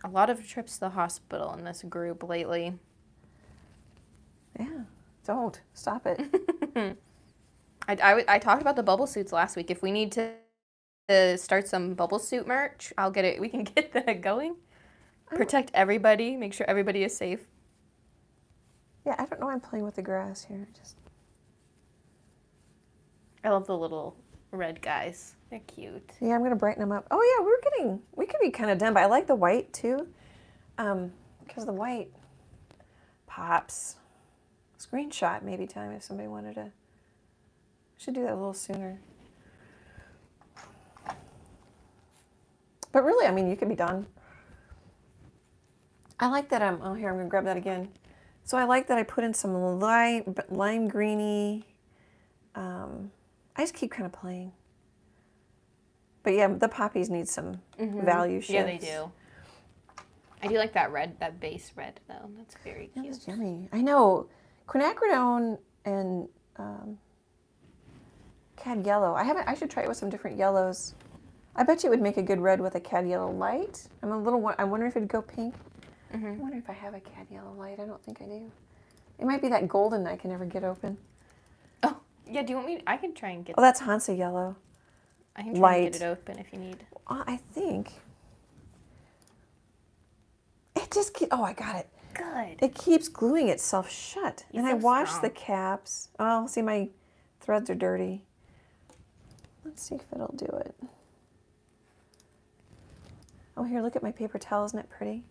Speaker 2: a lot of trips to the hospital in this group lately.
Speaker 1: Yeah. Don't. Stop it.
Speaker 2: I talked about the bubble suits last week. If we need to start some bubble suit merch, I'll get it. We can get that going. Protect everybody. Make sure everybody is safe.
Speaker 1: Yeah, I don't know why I'm playing with the grass here.
Speaker 2: I love the little red guys. They're cute.
Speaker 1: Yeah, I'm going to brighten them up. Oh, yeah, we could be kind of done, but I like the white, too. Because the white pops. Screenshot maybe time if somebody wanted to. Should do that a little sooner. But really, I mean, you could be done. I like that oh, here, I'm going to grab that again. So I like that I put in some lime greeny. I just keep kind of playing. But yeah, the poppies need some value shifts.
Speaker 2: Yeah, they do. I do like that red, that base red, though. That's very cute.
Speaker 1: That's yummy. I know. Quinacridone and cad yellow. I should try it with some different yellows. I bet you it would make a good red with a cad yellow light. I'm wondering if it'd go pink. I wonder if I have a cad yellow light. I don't think I do. It might be that golden I can never get open.
Speaker 2: Oh, yeah. Do you want me? I can try and get.
Speaker 1: Oh, that's Hansa yellow.
Speaker 2: I can try and get it open if you need.
Speaker 1: I think it just oh, I got it.
Speaker 2: Good.
Speaker 1: It keeps gluing itself shut.
Speaker 2: You're
Speaker 1: and
Speaker 2: so
Speaker 1: I washed
Speaker 2: strong.
Speaker 1: the caps. Oh, see, my threads are dirty. Let's see if it'll do it. Oh, here, look at my paper towel. Isn't it pretty?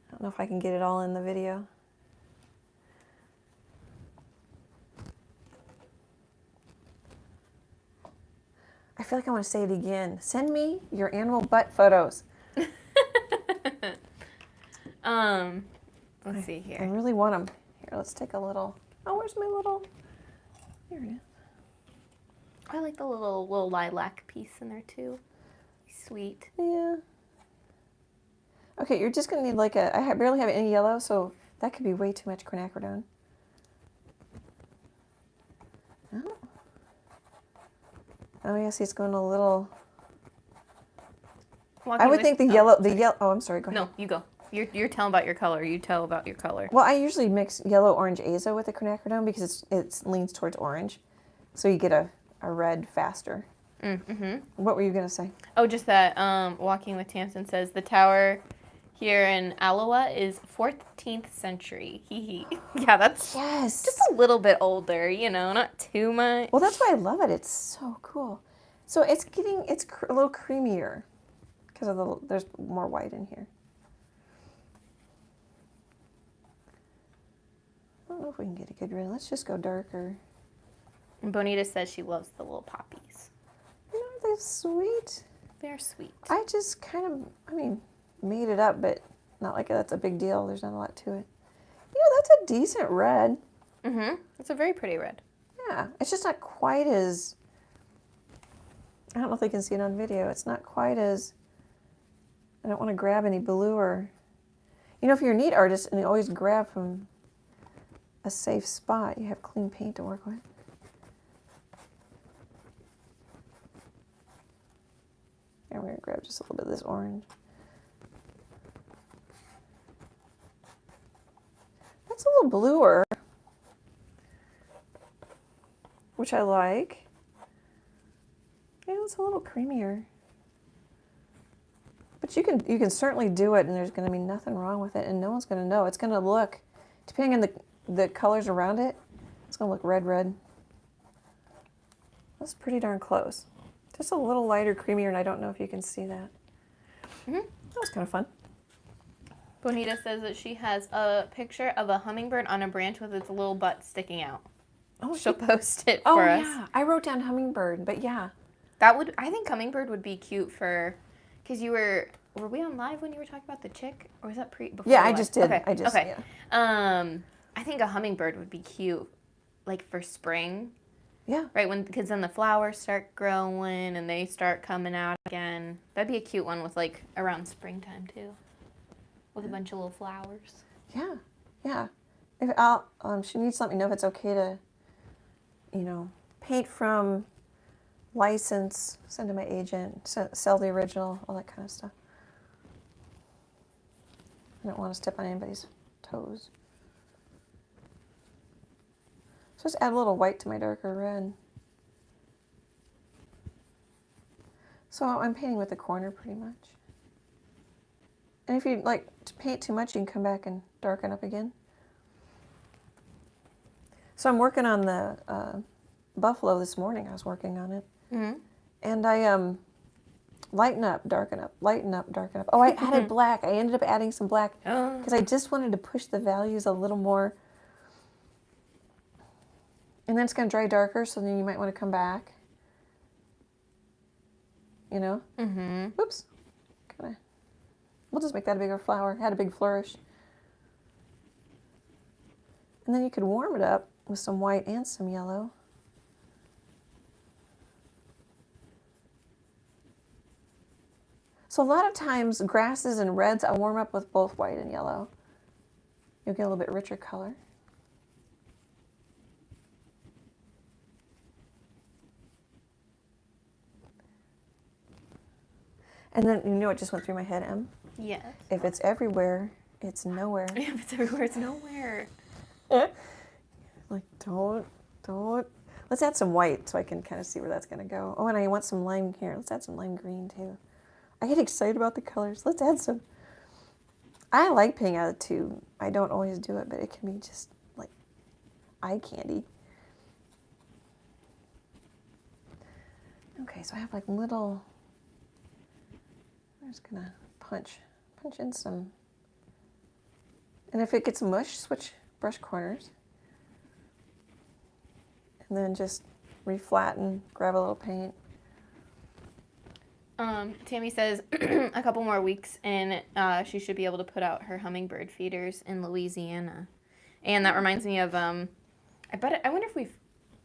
Speaker 1: I don't know if I can get it all in the video. I feel like I want to say it again. Send me your animal butt photos.
Speaker 2: Let's see here.
Speaker 1: I really want them. Here, let's take a little. Oh, where's my little? Here it is.
Speaker 2: I like the little lilac piece in there too. Sweet.
Speaker 1: Yeah. Okay, you're just gonna need like I barely have any yellow, so that could be way too much quinacridone. Oh. Oh yes, he's going a little. I would think the yellow. Oh, I'm sorry. Go ahead.
Speaker 2: No, you go. You're telling about your color. You tell about your color.
Speaker 1: Well, I usually mix yellow, orange, azo with the quinacridone because it leans towards orange, so you get a red faster.
Speaker 2: Mm-hmm.
Speaker 1: What were you gonna say?
Speaker 2: Oh, just that. Walking with Tamsin says the tower here in Iowa is 14th century. Hee hee. Yeah, that's just a little bit older. You know, not too much.
Speaker 1: Well, that's why I love it. It's so cool. So it's a little creamier because of there's more white in here. I don't know if we can get a good red. Let's just go darker.
Speaker 2: And Bonita says she loves the little poppies.
Speaker 1: You know, they're sweet.
Speaker 2: They're sweet.
Speaker 1: I just made it up, but not like that's a big deal. There's not a lot to it. You know, that's a decent red.
Speaker 2: Mm-hmm. It's a very pretty red.
Speaker 1: Yeah, it's just not quite as, I don't know if they can see it on video. It's not quite as, I don't want to grab any blue or, you know, if you're a neat artist and you always grab from a safe spot, you have clean paint to work with. And we're going to grab just a little bit of this orange. That's a little bluer, which I like. Yeah, it's a little creamier. But you can certainly do it, and there's going to be nothing wrong with it, and no one's going to know. It's going to look, depending on the colors around it, it's going to look red. That's pretty darn close. Just a little lighter, creamier, and I don't know if you can see that.
Speaker 2: Mm-hmm.
Speaker 1: That was kind of fun.
Speaker 2: Bonita says that she has a picture of a hummingbird on a branch with its little butt sticking out.
Speaker 1: Oh,
Speaker 2: she'll post it for us. Oh, yeah.
Speaker 1: I wrote down hummingbird, but yeah.
Speaker 2: I think hummingbird would be cute for, because were we on live when you were talking about the chick? Or was that before?
Speaker 1: Yeah, I just did.
Speaker 2: Okay.
Speaker 1: Yeah.
Speaker 2: I think a hummingbird would be cute, like for spring.
Speaker 1: Yeah.
Speaker 2: Right, because then the flowers start growing and they start coming out again. That'd be a cute one with like around springtime too. With a bunch of little flowers.
Speaker 1: Yeah. If she needs to let me know if it's okay to, paint from, license, send to my agent, sell the original, all that kind of stuff. I don't want to step on anybody's toes. So just add a little white to my darker red. So I'm painting with the corner pretty much. And if you'd like to paint too much, you can come back and darken up again. So I'm working on the buffalo this morning. I was working on it. Mm-hmm. And I lighten up, darken up, lighten up, darken up. Oh, I added black. I ended up adding some black because I just wanted to push the values a little more. And then it's going to dry darker, so then you might want to come back. You know? Mm-hmm. Oops. We'll just make that a bigger flower. It had a big flourish. And then you could warm it up with some white and some yellow. So a lot of times, grasses and reds, I warm up with both white and yellow. You'll get a little bit richer color. And then, you know what just went through my head, Em?
Speaker 2: Yes.
Speaker 1: If it's everywhere, it's nowhere.
Speaker 2: If it's everywhere, it's nowhere.
Speaker 1: Like, don't. Let's add some white so I can kind of see where that's going to go. Oh, and I want some lime here. Let's add some lime green, too. I get excited about the colors. Let's add some. I like painting out of the tube. I don't always do it, but it can be just, like, eye candy. Okay, so I have, like, little... I'm just going to punch in some. And if it gets mush, switch brush corners. And then just reflatten, grab a little paint.
Speaker 2: Tammy says a couple more weeks and she should be able to put out her hummingbird feeders in Louisiana. And that reminds me of I wonder if we've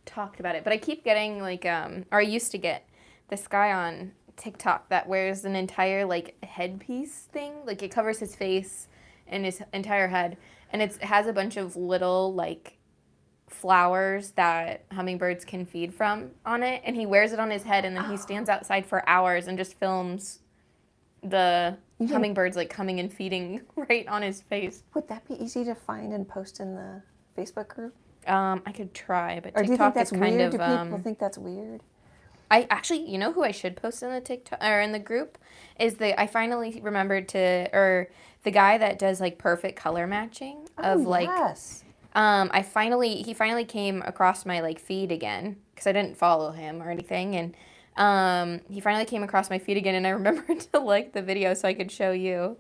Speaker 2: talked about it, but I keep getting like, or I used to get this guy on TikTok that wears an entire like headpiece thing. Like it covers his face and his entire head, and it has a bunch of little like flowers that hummingbirds can feed from on it, and he wears it on his head, and then he stands outside for hours and just films the hummingbirds like coming and feeding right on his face.
Speaker 1: Would that be easy to find and post in the Facebook group?
Speaker 2: I could try, but
Speaker 1: Or do you think
Speaker 2: TikTok
Speaker 1: that's
Speaker 2: is kind
Speaker 1: weird?
Speaker 2: of.
Speaker 1: Do people think that's weird?
Speaker 2: I actually, you know who I should post in the TikTok or in the group is I finally remembered the guy that does like perfect color matching of like.
Speaker 1: Yes.
Speaker 2: He finally came across my like feed again because I didn't follow him or anything, and he finally came across my feed again, and I remembered to like the video so I could show you.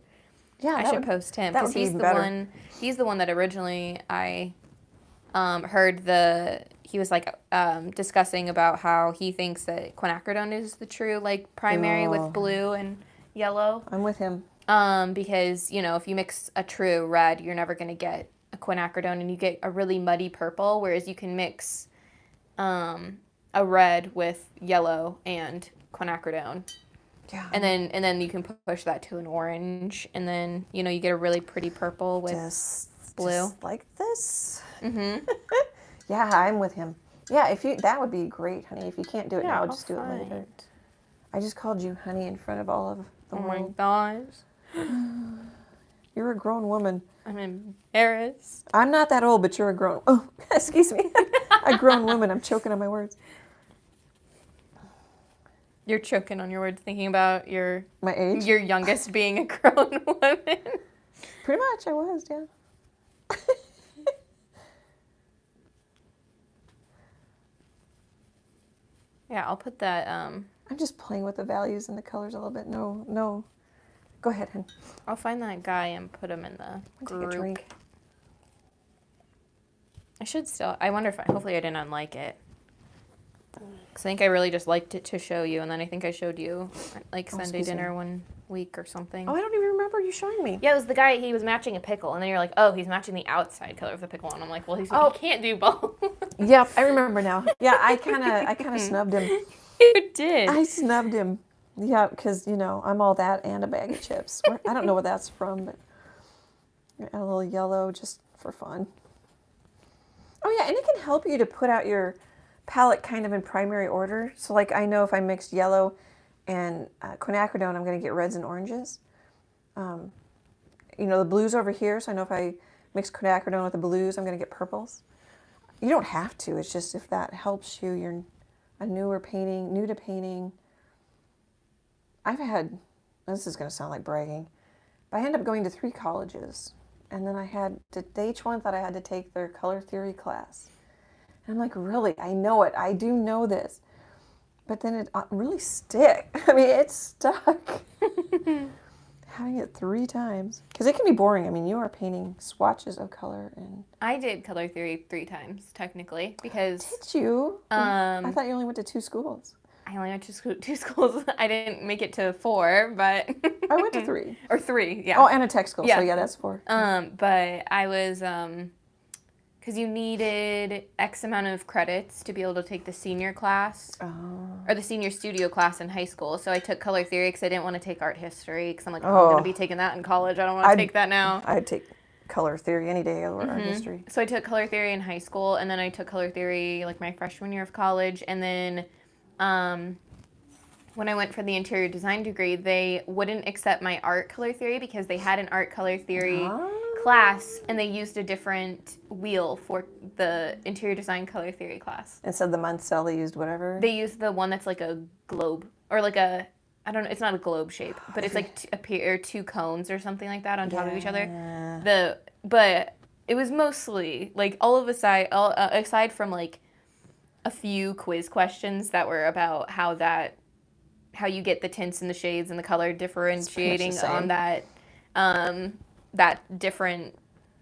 Speaker 1: Yeah,
Speaker 2: I should post him because he's the one. He's the one that originally I heard he was like discussing about how he thinks that quinacridone is the true like primary with blue and yellow.
Speaker 1: I'm with him.
Speaker 2: Because if you mix a true red, you're never gonna get a quinacridone, and you get a really muddy purple, whereas you can mix a red with yellow and quinacridone.
Speaker 1: Yeah.
Speaker 2: And then you can push that to an orange, and then you get a really pretty purple with blue.
Speaker 1: Just like this. Mm-hmm. Yeah, I'm with him. Yeah, that would be great, honey. If you can't do it now, just do it later. I just called you honey in front of all of the world.
Speaker 2: Oh my gosh.
Speaker 1: You're a grown woman.
Speaker 2: I'm embarrassed.
Speaker 1: I'm not that old, but you're a grown... Oh, excuse me. A grown woman. I'm choking on my words.
Speaker 2: You're choking on your words thinking about
Speaker 1: my age?
Speaker 2: Your youngest being a grown woman.
Speaker 1: Pretty much, I was, yeah.
Speaker 2: Yeah, I'll put that...
Speaker 1: I'm just playing with the values and the colors a little bit. No. Go ahead, hon.
Speaker 2: I'll find that guy and put him in the group.
Speaker 1: Take a drink.
Speaker 2: I should still... I wonder if... hopefully I didn't unlike it. Because I think I really just liked it to show you, and then I think I showed you like Sunday dinner one week or something.
Speaker 1: Oh, I don't even remember you showing me.
Speaker 2: Yeah, it was the guy, he was matching a pickle, and then you're like, oh, he's matching the outside color of the pickle, and I'm like, well, he can't do both.
Speaker 1: Yep, I remember now. Yeah, I kind of snubbed him.
Speaker 2: You did.
Speaker 1: I snubbed him. Yeah, because, I'm all that and a bag of chips. I don't know what that's from, but a little yellow just for fun. Oh, yeah, and it can help you to put out your palette kind of in primary order. So, like, I know if I mixed yellow and quinacridone, I'm going to get reds and oranges. The blues over here, so I know if I mix quinacridone with the blues, I'm going to get purples. You don't have to. It's just if that helps you, you're new to painting. This is going to sound like bragging, but I ended up going to 3 colleges. And then each one thought I had to take their color theory class. And I'm like, really? I know it. I do know this. But then it really stick. I mean, it stuck. Having it 3 times. Because it can be boring. I mean, you are painting swatches of color.
Speaker 2: I did color theory 3 times, technically, because...
Speaker 1: Did you? I thought you only went to 2 schools.
Speaker 2: I only went to 2 schools. I didn't make it to 4, but...
Speaker 1: I went to 3.
Speaker 2: Or 3, yeah.
Speaker 1: Oh, and a tech school.
Speaker 2: Yeah.
Speaker 1: So, yeah, that's 4.
Speaker 2: But I was... because you needed X amount of credits to be able to take the senior class or the senior studio class in high school. So I took color theory because I didn't want to take art history because I'm like, I'm going to be taking that in college. I don't want to take that now.
Speaker 1: I'd take color theory any day over art history.
Speaker 2: So I took color theory in high school, and then I took color theory like my freshman year of college. And then when I went for the interior design degree, they wouldn't accept my art color theory because they had an art color theory class, and they used a different wheel for the interior design color theory class.
Speaker 1: Instead of the Munsell, they used whatever?
Speaker 2: They used the one that's like a globe, or like I don't know, it's not a globe shape, but it's like 2 cones or something like that on top of each other. But it was mostly, like, aside from like a few quiz questions that were about how you get the tints and the shades and the color differentiating on that different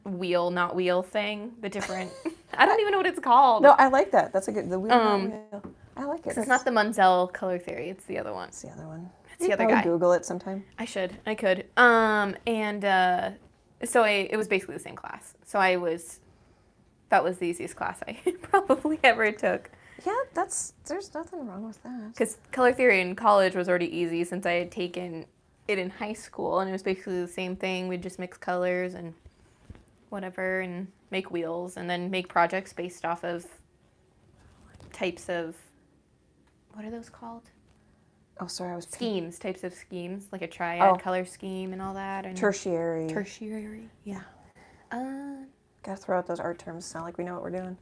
Speaker 2: not wheel thing, the different, I don't even know what it's called.
Speaker 1: No, I like that. That's a good, the wheel, wheel. I like it.
Speaker 2: It's not the Munsell color theory, it's the other one.
Speaker 1: It's the other one.
Speaker 2: It's the other guy.
Speaker 1: Google it sometime.
Speaker 2: I could. So it was basically the same class. So I was That was the easiest class I probably ever took.
Speaker 1: Yeah, there's nothing wrong with that.
Speaker 2: Because color theory in college was already easy since I had taken it in high school, and it was basically the same thing. We'd just mix colors and whatever and make wheels and then make projects based off of types of, what are those called?
Speaker 1: Oh, sorry, I was...
Speaker 2: Types of schemes, like a triad color scheme and all that. And
Speaker 1: Tertiary,
Speaker 2: yeah.
Speaker 1: Gotta throw out those art terms. Sound like we know what we're doing.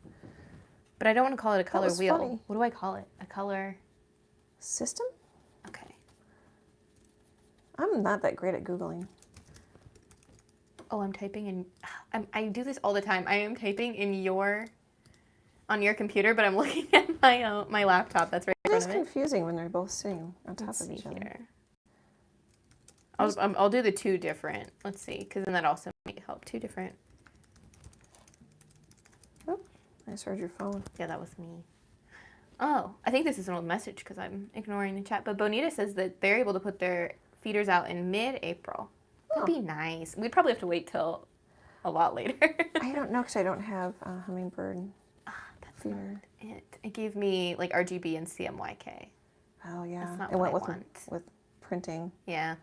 Speaker 2: But I don't want to call it a color wheel.
Speaker 1: Funny.
Speaker 2: What do I call it? A color
Speaker 1: system?
Speaker 2: Okay.
Speaker 1: I'm not that great at Googling.
Speaker 2: Oh, I'm typing in. I do this all the time. I am typing in on your computer, but I'm looking at my laptop. That's right in front of it.
Speaker 1: It's confusing when they're both sitting on top of each other.
Speaker 2: Here. I'll do the two different. Let's see, because then that also might help. Two different.
Speaker 1: Oh, I just heard your phone.
Speaker 2: Yeah, that was me. Oh, I think this is an old message because I'm ignoring the chat. But Bonita says that they're able to put their feeders out in mid-April. That'd be nice. We'd probably have to wait till a lot later.
Speaker 1: I don't know because I don't have a Hummingbird feeder.
Speaker 2: It gave me like RGB and CMYK.
Speaker 1: Oh yeah,
Speaker 2: That's not
Speaker 1: it
Speaker 2: what
Speaker 1: went
Speaker 2: I want.
Speaker 1: with printing.
Speaker 2: Yeah.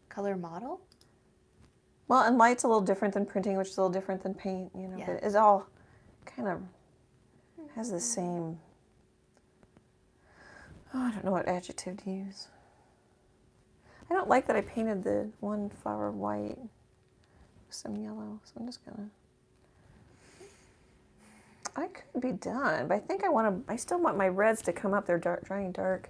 Speaker 2: Color model?
Speaker 1: Well, and light's a little different than printing, which is a little different than paint. You know,
Speaker 2: Yeah.
Speaker 1: but it's all kind of has the same. Oh, I don't know what adjective to use. I don't like that I painted the one flower white with some yellow, so I'm just gonna. I could be done, but I think I still want my reds to come up. They're drying dark.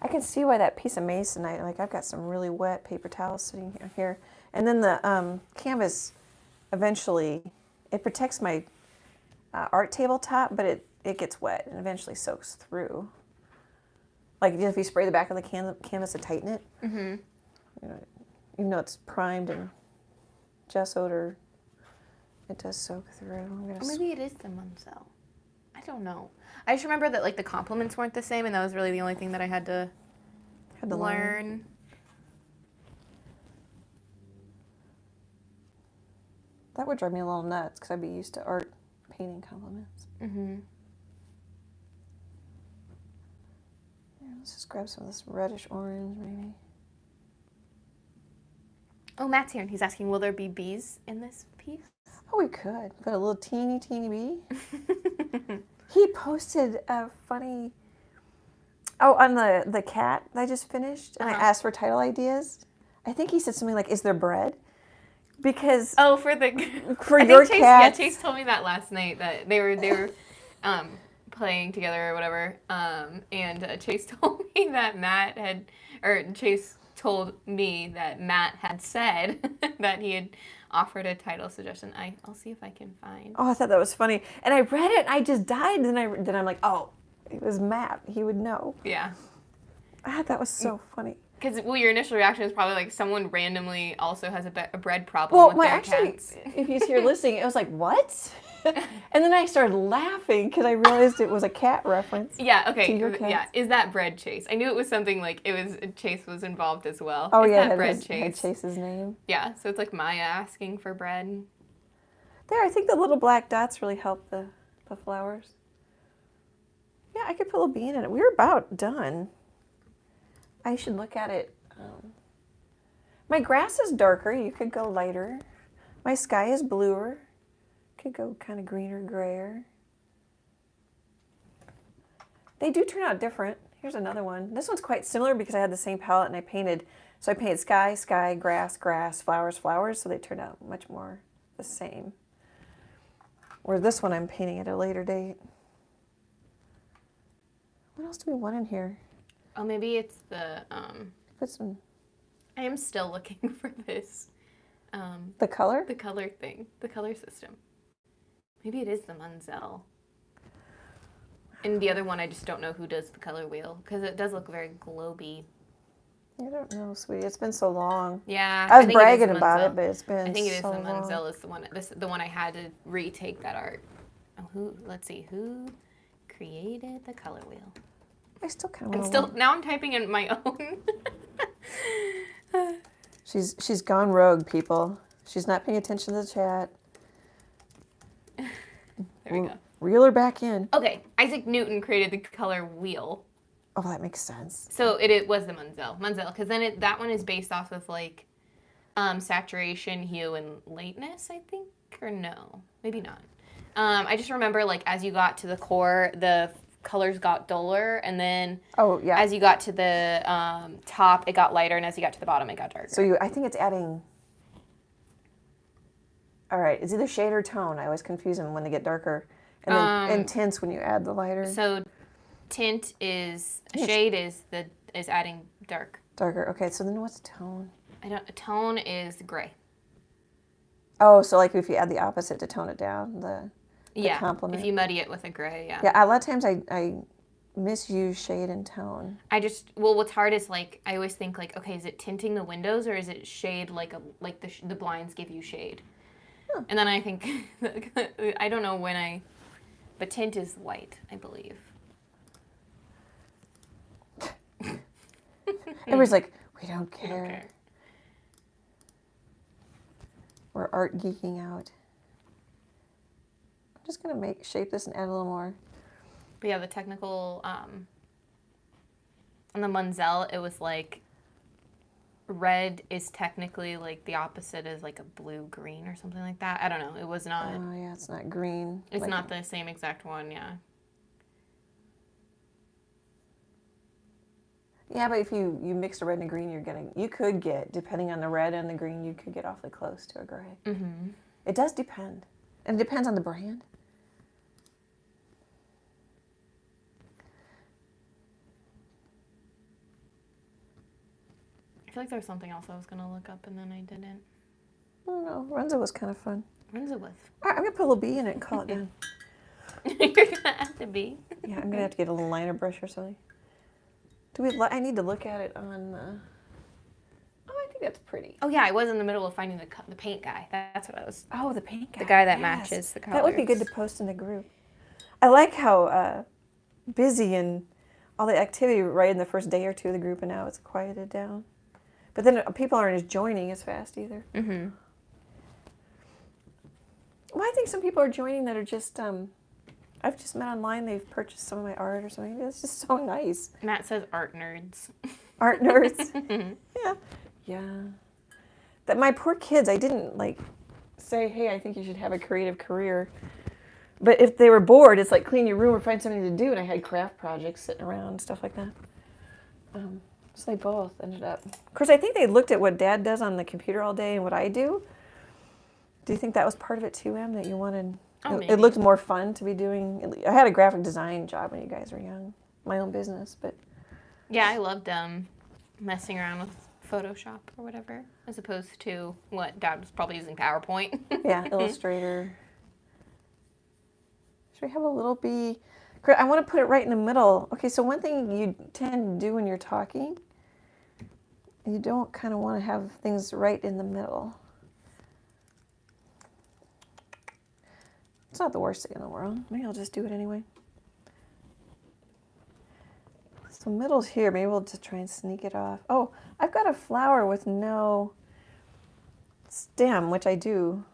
Speaker 1: I can see why that piece of masonite, I've got some really wet paper towels sitting here. And then the canvas, eventually, it protects my art tabletop, but it gets wet and eventually soaks through. Like if you spray the back of the canvas to tighten it, you know, even though it's primed and gessoed, or it does soak through.
Speaker 2: Or maybe it is the Munsell. I don't know. I just remember that the complements weren't the same, and that was really the only thing that I had to learn.
Speaker 1: That would drive me a little nuts because I'd be used to art painting complements. Yeah, let's just grab some of this reddish orange, maybe.
Speaker 2: Oh, Matt's here, and he's asking, will there be bees in this piece?
Speaker 1: Oh, we could put a little teeny bee. He posted a funny. Oh, on the cat that I just finished, and I asked for title ideas. I think he said something like, "Is there bread?" Because
Speaker 2: for
Speaker 1: your cat.
Speaker 2: Yeah, Chase told me that last night that they were playing together or whatever, and Chase told me that Chase told me that Matt had said that he had offered a title suggestion. I'll see if I can find.
Speaker 1: Oh, I thought that was funny, and I read it, and I just died. And then I'm like, oh, it was Matt. He would know.
Speaker 2: Yeah.
Speaker 1: I thought that was so funny.
Speaker 2: Because your initial reaction is probably like someone randomly also has a bread problem with their cats.
Speaker 1: If he's here listening, it was like, what? And then I started laughing because I realized it was a cat reference.
Speaker 2: Yeah, okay.
Speaker 1: To your cats.
Speaker 2: Yeah, is that bread Chase? I knew it was something like Chase was involved as well.
Speaker 1: Oh,
Speaker 2: is
Speaker 1: yeah,
Speaker 2: that bread
Speaker 1: had
Speaker 2: Chase?
Speaker 1: Chase's name.
Speaker 2: Yeah, so it's like Maya asking for bread.
Speaker 1: There, I think the little black dots really help the flowers. Yeah, I could put a little bean in it. We were about done. I should look at it. My grass is darker. You could go lighter. My sky is bluer. Could go kind of greener, grayer. They do turn out different. Here's another one. This one's quite similar because I had the same palette and I painted sky, sky, grass, grass, flowers, flowers. So they turned out much more the same. Where this one I'm painting at a later date. What else do we want in here?
Speaker 2: Oh, maybe it's the.
Speaker 1: Put some.
Speaker 2: I am still looking for this.
Speaker 1: The color?
Speaker 2: The color thing. The color system. Maybe it is the Munsell. And the other one, I just don't know who does the color wheel because it does look very globy.
Speaker 1: I don't know, sweetie. It's been so long.
Speaker 2: Yeah,
Speaker 1: I was bragging about it, but it's been so long.
Speaker 2: I think it is the Munsell is the one. The one I had to retake that art. Oh, let's see who created the color wheel.
Speaker 1: I still kind of.
Speaker 2: Now I'm typing in my own.
Speaker 1: She's gone rogue, people. She's not paying attention to the chat.
Speaker 2: There we go.
Speaker 1: Reel her back in.
Speaker 2: Okay, Isaac Newton created the color wheel.
Speaker 1: Oh, that makes sense.
Speaker 2: So it was the Munsell, because then that one is based off of like saturation, hue, and lateness, I think, or no, maybe not. I just remember like as you got to the core, the colors got duller, and then as you got to the top, it got lighter, and as you got to the bottom, it got darker.
Speaker 1: So I think it's adding. All right, it's either shade or tone. I always confuse them when they get darker, and then and tints when you add the lighter.
Speaker 2: So tint is shade is adding dark.
Speaker 1: Darker. Okay, so then what's tone?
Speaker 2: Tone is gray.
Speaker 1: Oh, so like if you add the opposite to tone it down, the complement.
Speaker 2: If you muddy it with a gray,
Speaker 1: Yeah, a lot of times I misuse shade and tone.
Speaker 2: What's hard is like I always think like, okay, is it tinting the windows or is it shade like the blinds give you shade? Huh. And then I think I don't know but tint is white, I believe.
Speaker 1: Everybody's like, we don't care. We're art geeking out. I'm just gonna shape this and add a little more.
Speaker 2: But yeah, the technical on the Munsell, it was like red is technically like the opposite is like a blue-green or something like that. I don't know. It was not.
Speaker 1: Oh yeah, it's not green.
Speaker 2: It's not the same exact one. Yeah.
Speaker 1: Yeah, but if you mix a red and a green, you could get, depending on the red and the green, you could get awfully close to a gray. Mm-hmm. It does depend. And it depends on the brand.
Speaker 2: I feel like there was something else I was going to look up and then I didn't.
Speaker 1: I don't know. Renzo was kind of fun.
Speaker 2: Renzo was.
Speaker 1: All right, I'm going to put a little bee in it and call it done.
Speaker 2: You're going to have to be.
Speaker 1: Yeah, I'm going to have to get a little liner brush or something. I need to look at it on. Oh, I think that's pretty.
Speaker 2: Oh yeah, I was in the middle of finding the paint guy. That's what I was.
Speaker 1: Oh, the paint guy.
Speaker 2: The guy that matches the colors.
Speaker 1: That would be good to post in the group. I like how busy and all the activity right in the first day or two of the group, and now it's quieted down. But then people aren't as joining as fast either. Mm-hmm. Well, I think some people are joining that are just. I've just met online. They've purchased some of my art or something. It's just so nice.
Speaker 2: Matt says art nerds.
Speaker 1: Art nerds. Yeah. That my poor kids. I didn't say, hey, I think you should have a creative career. But if they were bored, it's like clean your room or find something to do. And I had craft projects sitting around and stuff like that. So they both ended up. Of course, I think they looked at what Dad does on the computer all day and what I do. Do you think that was part of it too, Em? That you wanted? It looked more fun to be doing. I had a graphic design job when you guys were young, my own business, but.
Speaker 2: Yeah, I loved messing around with Photoshop or whatever, as opposed to what Dad was probably using PowerPoint.
Speaker 1: Yeah, Illustrator. Should we have a little bee? I want to put it right in the middle. Okay, so one thing you tend to do when you're talking, you don't kind of want to have things right in the middle. It's not the worst thing in the world. Maybe I'll just do it anyway. So middle's here. Maybe we'll just try and sneak it off. Oh, I've got a flower with no stem, which I do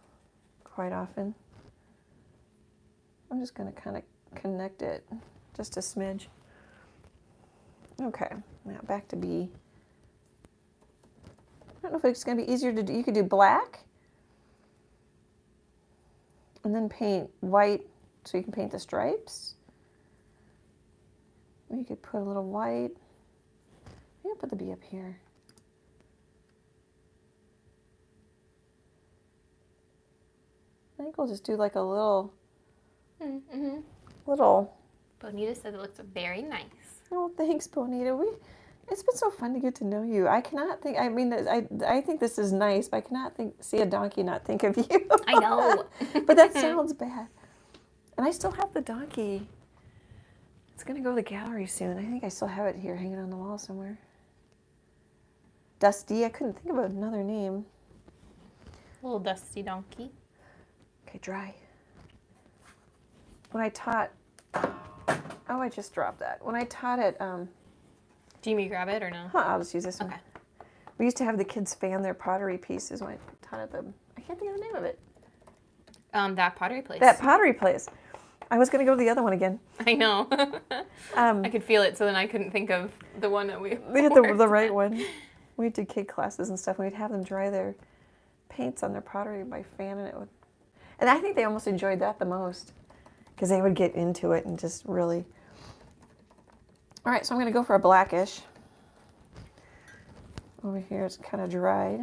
Speaker 1: quite often. I'm just going to kind of connect it just a smidge. Okay, now back to B. I don't know if it's going to be easier to do. You could do black. And then paint white so you can paint the stripes. Or you could put a little white. Maybe I'll put the bee up here. I think we'll just do like a little, little.
Speaker 2: Bonita said it looks very nice.
Speaker 1: Oh, thanks, Bonita. It's been so fun to get to know you. I cannot think. I mean, I think this is nice, but I cannot see a donkey and not think of you.
Speaker 2: I know.
Speaker 1: But that sounds bad. And I still have the donkey. It's going to go to the gallery soon. I think I still have it here hanging on the wall somewhere. Dusty. I couldn't think of another name.
Speaker 2: Little dusty donkey.
Speaker 1: Okay, dry. When I taught... Oh, I just dropped that. When I taught at...
Speaker 2: Do you mean grab it or no?
Speaker 1: I'll just use this one.
Speaker 2: Okay.
Speaker 1: We used to have the kids fan their pottery pieces when I taught at the... I can't think of the name of it.
Speaker 2: That pottery place.
Speaker 1: That pottery place. I was going to go to the other one again.
Speaker 2: I know. I could feel it, so then I couldn't think of the one that we
Speaker 1: had the right one. We did kid classes and stuff, and we'd have them dry their paints on their pottery by fanning it with. And I think they almost enjoyed that the most because they would get into it and just really. All right, so I'm going to go for a blackish. Over here, it's kind of dried.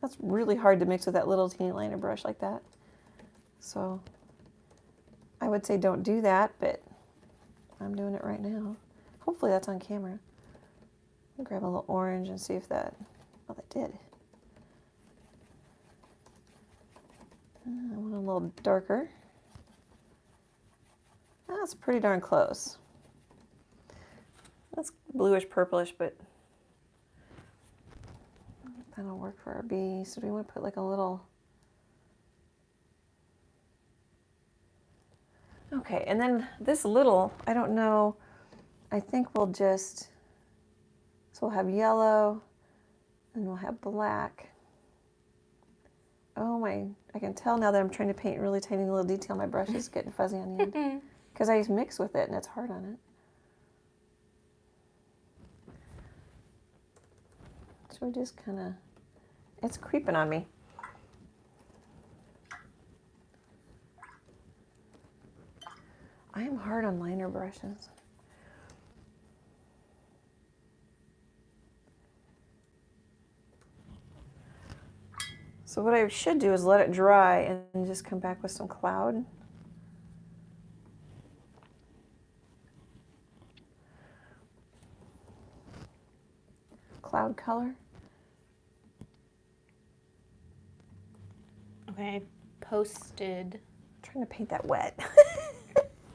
Speaker 1: That's really hard to mix with that little teeny liner brush like that. So I would say don't do that, but I'm doing it right now. Hopefully that's on camera. I'll grab a little orange and see if that, oh, that did. I want a little darker. That's pretty darn close. That's bluish purplish, but that'll work for our bee. So do we want to put like a little... Okay, and then this little, I don't know, I think we'll just, so we'll have yellow, and we'll have black. Oh my, I can tell now that I'm trying to paint really tiny little detail, my brush is getting fuzzy on the end. Because I mix with it and it's hard on it. So we just kind of, it's creeping on me. I am hard on liner brushes. So what I should do is let it dry and just come back with some cloud. Cloud color.
Speaker 2: Okay, I posted.
Speaker 1: I'm trying to paint that wet.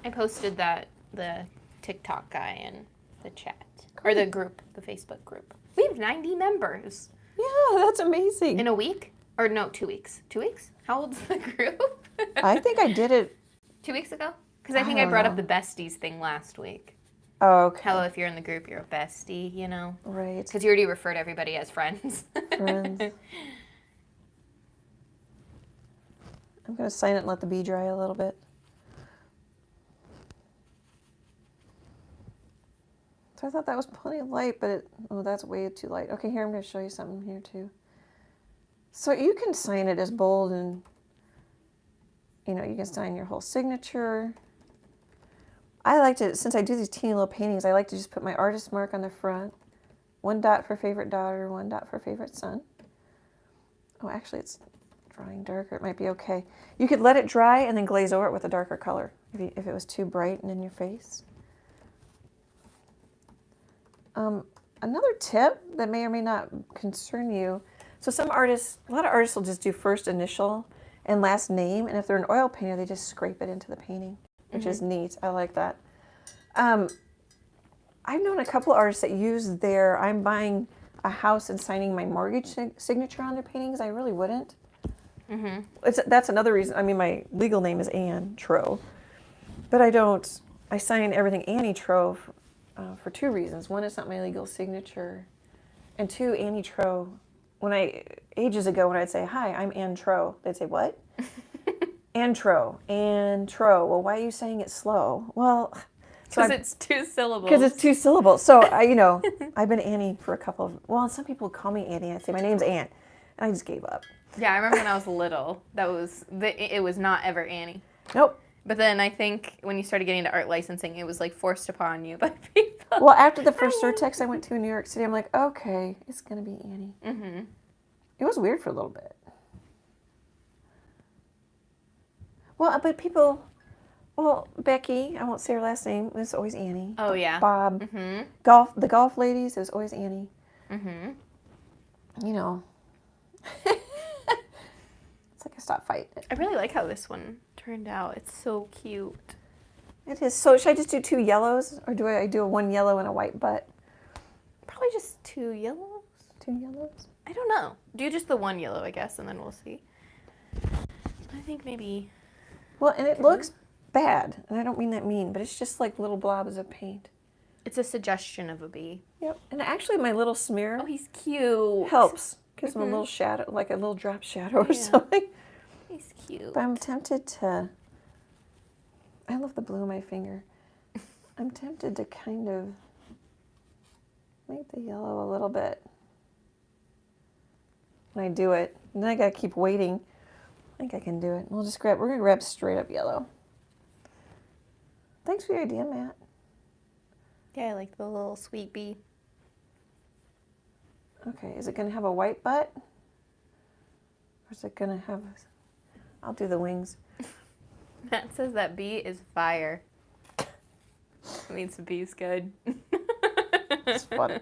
Speaker 2: I posted the TikTok guy in the chat. Or the group, the Facebook group. We have 90 members.
Speaker 1: Yeah, that's amazing.
Speaker 2: In a week? Or no, 2 weeks. 2 weeks? How old's the group?
Speaker 1: I think I did it
Speaker 2: 2 weeks ago? Because I think I brought up the besties thing last week.
Speaker 1: Oh, okay.
Speaker 2: How if you're in the group, you're a bestie, you know?
Speaker 1: Right.
Speaker 2: Because you already referred everybody as friends.
Speaker 1: Friends. I'm going to sign it and let the bee dry a little bit. So I thought that was plenty of light, but oh, that's way too light. Okay, here, I'm going to show you something here too. So you can sign it as bold and, you know, you can sign your whole signature. I like to, since I do these teeny little paintings, I like to just put my artist mark on the front. 1 dot for favorite daughter, 1 dot for favorite son. Oh, actually it's drying darker. It might be okay. You could let it dry and then glaze over it with a darker color if it was too bright and in your face. Another tip that may or may not concern you. So some artists, a lot of artists will just do first initial and last name. And if they're an oil painter, they just scrape it into the painting, which is neat. I like that. I've known a couple of artists that use their, I'm buying a house and signing my mortgage signature on their paintings. I really wouldn't. That's another reason. I mean, my legal name is Ann Troe, but I sign everything Annie Troe for 2 reasons. One, it's not my legal signature. And 2, Annie Troe, ages ago when I'd say, hi, I'm Ann Troe, they'd say, what? Ann Troe. Well, why are you saying it slow? Well,
Speaker 2: because it's 2 syllables.
Speaker 1: Because it's 2 syllables. So, I've been Annie for a couple of, well, some people call me Annie. I say, my name's Ann. And I just gave up.
Speaker 2: Yeah, I remember when I was little, it was not ever Annie.
Speaker 1: Nope.
Speaker 2: But then I think when you started getting into art licensing, it was like forced upon you by people.
Speaker 1: Well, after the first Surtex I went to in New York City, I'm like, okay, it's going to be Annie. Mm-hmm. It was weird for a little bit. Well, but people, Becky, I won't say her last name, it was always Annie.
Speaker 2: Oh, yeah.
Speaker 1: Bob.
Speaker 2: Mm-hmm.
Speaker 1: The golf ladies, it was always Annie. Mm-hmm. It's like a stop fight.
Speaker 2: I really like how this one turned out. It's so cute.
Speaker 1: It is. So should I just do 2 yellows, or do I do a 1 yellow and a white butt?
Speaker 2: Probably just 2 yellows.
Speaker 1: 2 yellows?
Speaker 2: I don't know. Do just the 1 yellow, I guess, and then we'll see. I think maybe.
Speaker 1: Well, and it looks bad, and I don't mean that mean, but it's just like little blobs of paint.
Speaker 2: It's a suggestion of a bee.
Speaker 1: Yep. And actually, my little smear.
Speaker 2: Oh, he's cute.
Speaker 1: Helps. Gives him a little shadow, like a little drop shadow or
Speaker 2: Yeah.
Speaker 1: something.
Speaker 2: He's cute.
Speaker 1: But I'm tempted to, I love the blue on my finger. I'm tempted to kind of make the yellow a little bit when I do it. And then I gotta keep waiting. I think I can do it. We're gonna grab straight up yellow. Thanks for your idea, Matt.
Speaker 2: Yeah, I like the little sweet bee.
Speaker 1: Okay, is it gonna have a white butt? Or is it gonna have, I'll do the wings.
Speaker 2: Matt says that bee is fire. That means the bee's good.
Speaker 1: It's funny.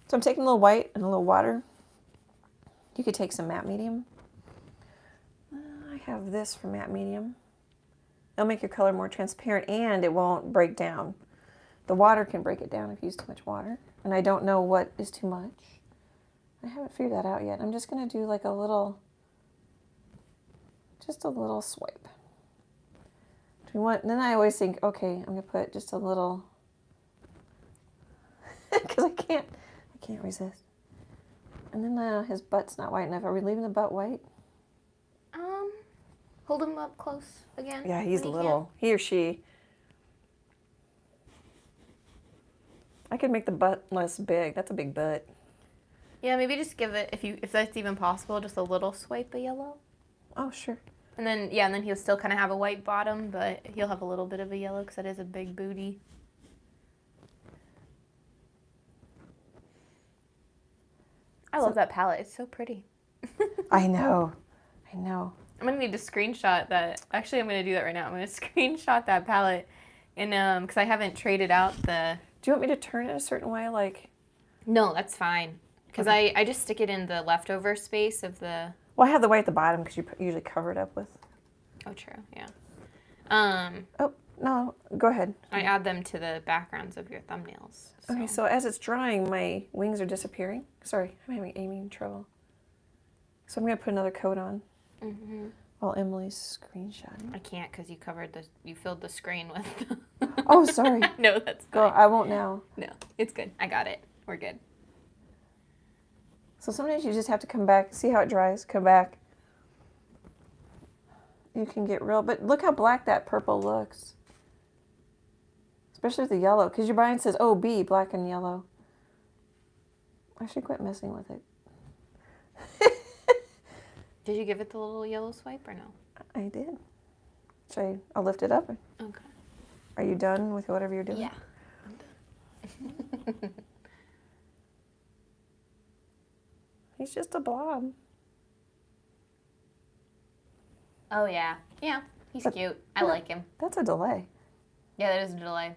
Speaker 1: So I'm taking a little white and a little water. You could take some matte medium. I have this for matte medium. It'll make your color more transparent and it won't break down. The water can break it down if you use too much water. And I don't know what is too much. I haven't figured that out yet. I'm just going to do like just a little swipe. And then I always think, okay, I'm going to put just a little, because I can't resist. And then his butt's not white enough. Are we leaving the butt white?
Speaker 2: Hold him up close again.
Speaker 1: Yeah, he's little. He or she. I could make the butt less big. That's a big butt.
Speaker 2: Yeah, maybe just give it, if that's even possible, just a little swipe of yellow.
Speaker 1: Oh, sure.
Speaker 2: And then, yeah, and then he'll still kind of have a white bottom, but he'll have a little bit of a yellow because that is a big booty. I love that palette. It's so pretty.
Speaker 1: I know.
Speaker 2: I'm going to need to screenshot that. Actually, I'm going to do that right now. I'm going to screenshot that palette and because I haven't traded out the...
Speaker 1: Do you want me to turn it a certain way? Like...
Speaker 2: No, that's fine. Because
Speaker 1: Okay.
Speaker 2: I just stick it in the leftover space of the...
Speaker 1: Well, I have the white at the bottom because you usually cover it up with...
Speaker 2: Oh, true, yeah.
Speaker 1: Oh, no. Go ahead.
Speaker 2: I add them to the backgrounds of your thumbnails. So.
Speaker 1: Okay, so as it's drying, my wings are disappearing. Sorry, I'm having aiming trouble. So I'm going to put another coat on while Emily's screenshotting.
Speaker 2: I can't because you filled the screen with...
Speaker 1: Oh, sorry.
Speaker 2: No, that's fine.
Speaker 1: Girl, I won't now.
Speaker 2: No, it's good. I got it. We're good.
Speaker 1: So sometimes you just have to come back, see how it dries, come back. You can get real, but look how black that purple looks. Especially with the yellow, because your Brian says, oh, B, black and yellow. I should quit messing with it.
Speaker 2: Did you give it the little yellow swipe or no?
Speaker 1: I did. I'll lift it up.
Speaker 2: Okay.
Speaker 1: Are you done with whatever you're doing?
Speaker 2: Yeah, I'm done.
Speaker 1: He's just a blob.
Speaker 2: Oh, yeah. Yeah, he's cute. I like him.
Speaker 1: That's a delay.
Speaker 2: Yeah, that is a delay.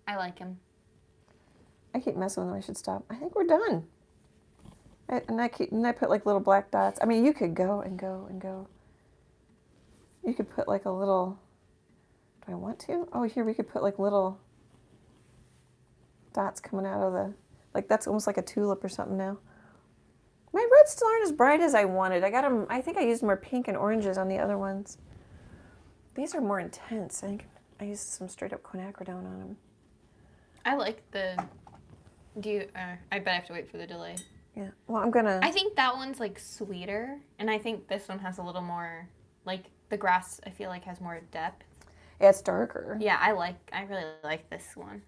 Speaker 2: I like him.
Speaker 1: I keep messing with him. I should stop. I think we're done. And I put like little black dots. I mean, you could go and go and go. You could put like a little. Do I want to? Oh, here we could put like little dots coming out of the. Like that's almost like a tulip or something now. My reds still aren't as bright as I wanted. I got them. I think I used more pink and oranges on the other ones. These are more intense. I think I used some straight up quinacridone on them.
Speaker 2: I like the... I bet I have to wait for the delay.
Speaker 1: Yeah. Well, I'm gonna...
Speaker 2: I think that one's, like, sweeter. And I think this one has a little more... Like, the grass, I feel like, has more depth.
Speaker 1: Yeah, it's darker.
Speaker 2: Yeah, I really like this one.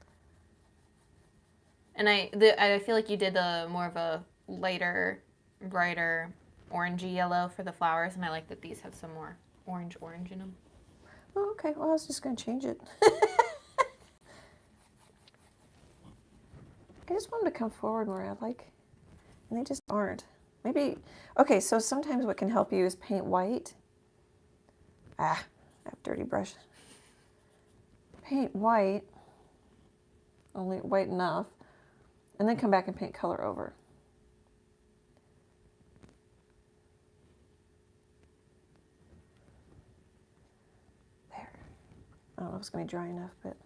Speaker 2: And I feel like you did more of a lighter, brighter, orangey yellow for the flowers. And I like that these have some more orange in them.
Speaker 1: Oh, okay. Well, I was just gonna change it. I just want them to come forward more. And they just aren't. Maybe, okay, so sometimes what can help you is paint white. I have dirty brush. Paint white, only white enough, and then come back and paint color over. There. I don't know if it's going to be dry enough, but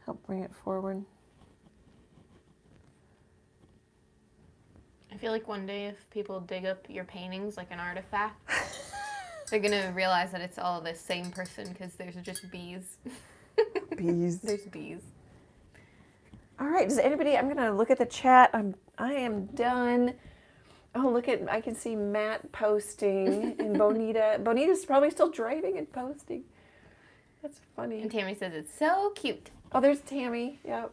Speaker 1: help bring it forward.
Speaker 2: I feel like one day if people dig up your paintings like an artifact, they're going to realize that it's all the same person because there's just bees.
Speaker 1: Bees.
Speaker 2: There's bees.
Speaker 1: All right, does anybody, I'm going to look at the chat. I am done. Oh, look at, I can see Matt posting and Bonita. Bonita's probably still driving and posting. That's funny.
Speaker 2: And Tammy says it's so cute.
Speaker 1: Oh, there's Tammy. Yep.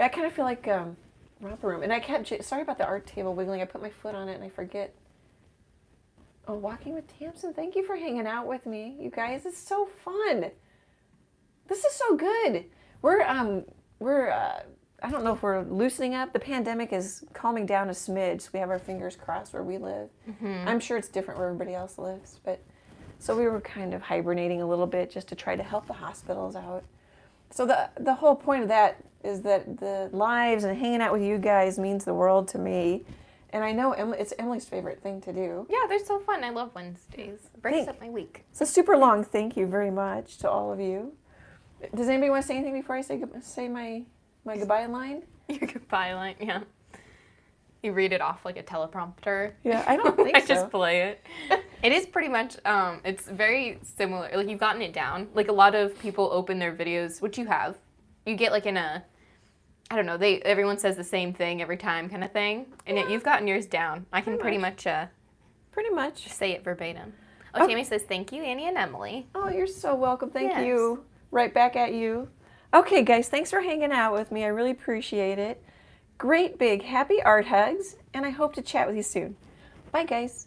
Speaker 1: I kind of feel like romper room. And I kept, sorry about the art table wiggling. I put my foot on it and I forget. Oh, Walking with Tamsin, thank you for hanging out with me. You guys, it's so fun. This is so good. We're I don't know if we're loosening up. The pandemic is calming down a smidge. So we have our fingers crossed where we live. Mm-hmm. I'm sure it's different where everybody else lives, but so we were kind of hibernating a little bit just to try to help the hospitals out. So the whole point of that is that the lives and hanging out with you guys means the world to me. And I know it's Emily's favorite thing to do.
Speaker 2: Yeah, they're so fun. I love Wednesdays. It breaks up my week.
Speaker 1: It's a super long thank you very much to all of you. Does anybody want to say anything before I say my goodbye line?
Speaker 2: Your goodbye line, yeah. You read it off like a teleprompter.
Speaker 1: Yeah, I don't think
Speaker 2: I
Speaker 1: so.
Speaker 2: just play it. It is pretty much, it's very similar. Like, you've gotten it down. Like, a lot of people open their videos, which you have. You get, like, in a, I don't know, everyone says the same thing every time kind of thing. And yet you've gotten yours down. I can pretty much say it verbatim. Oh, Tammy says, thank you, Annie and Emily.
Speaker 1: Oh, you're so welcome. Thank you. Right back at you. Okay, guys, thanks for hanging out with me. I really appreciate it. Great big happy art hugs, and I hope to chat with you soon. Bye, guys.